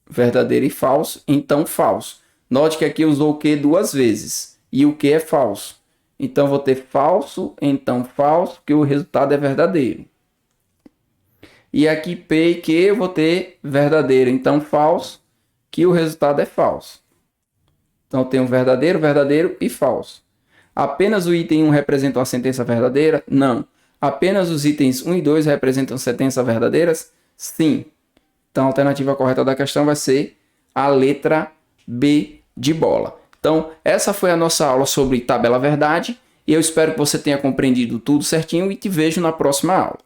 verdadeiro e falso. Então, falso. Note que aqui usou o Q duas vezes. E o Q é falso. Então, vou ter falso, então falso, que o resultado é verdadeiro. E aqui P e Q eu vou ter verdadeiro, então falso, que o resultado é falso. Então, eu tenho verdadeiro, verdadeiro e falso. Apenas o item 1 representa uma sentença verdadeira? Não. Apenas os itens 1 e 2 representam sentenças verdadeiras? Sim. Então, a alternativa correta da questão vai ser a letra B de bola. Então, essa foi a nossa aula sobre tabela verdade. E eu espero que você tenha compreendido tudo certinho e te vejo na próxima aula.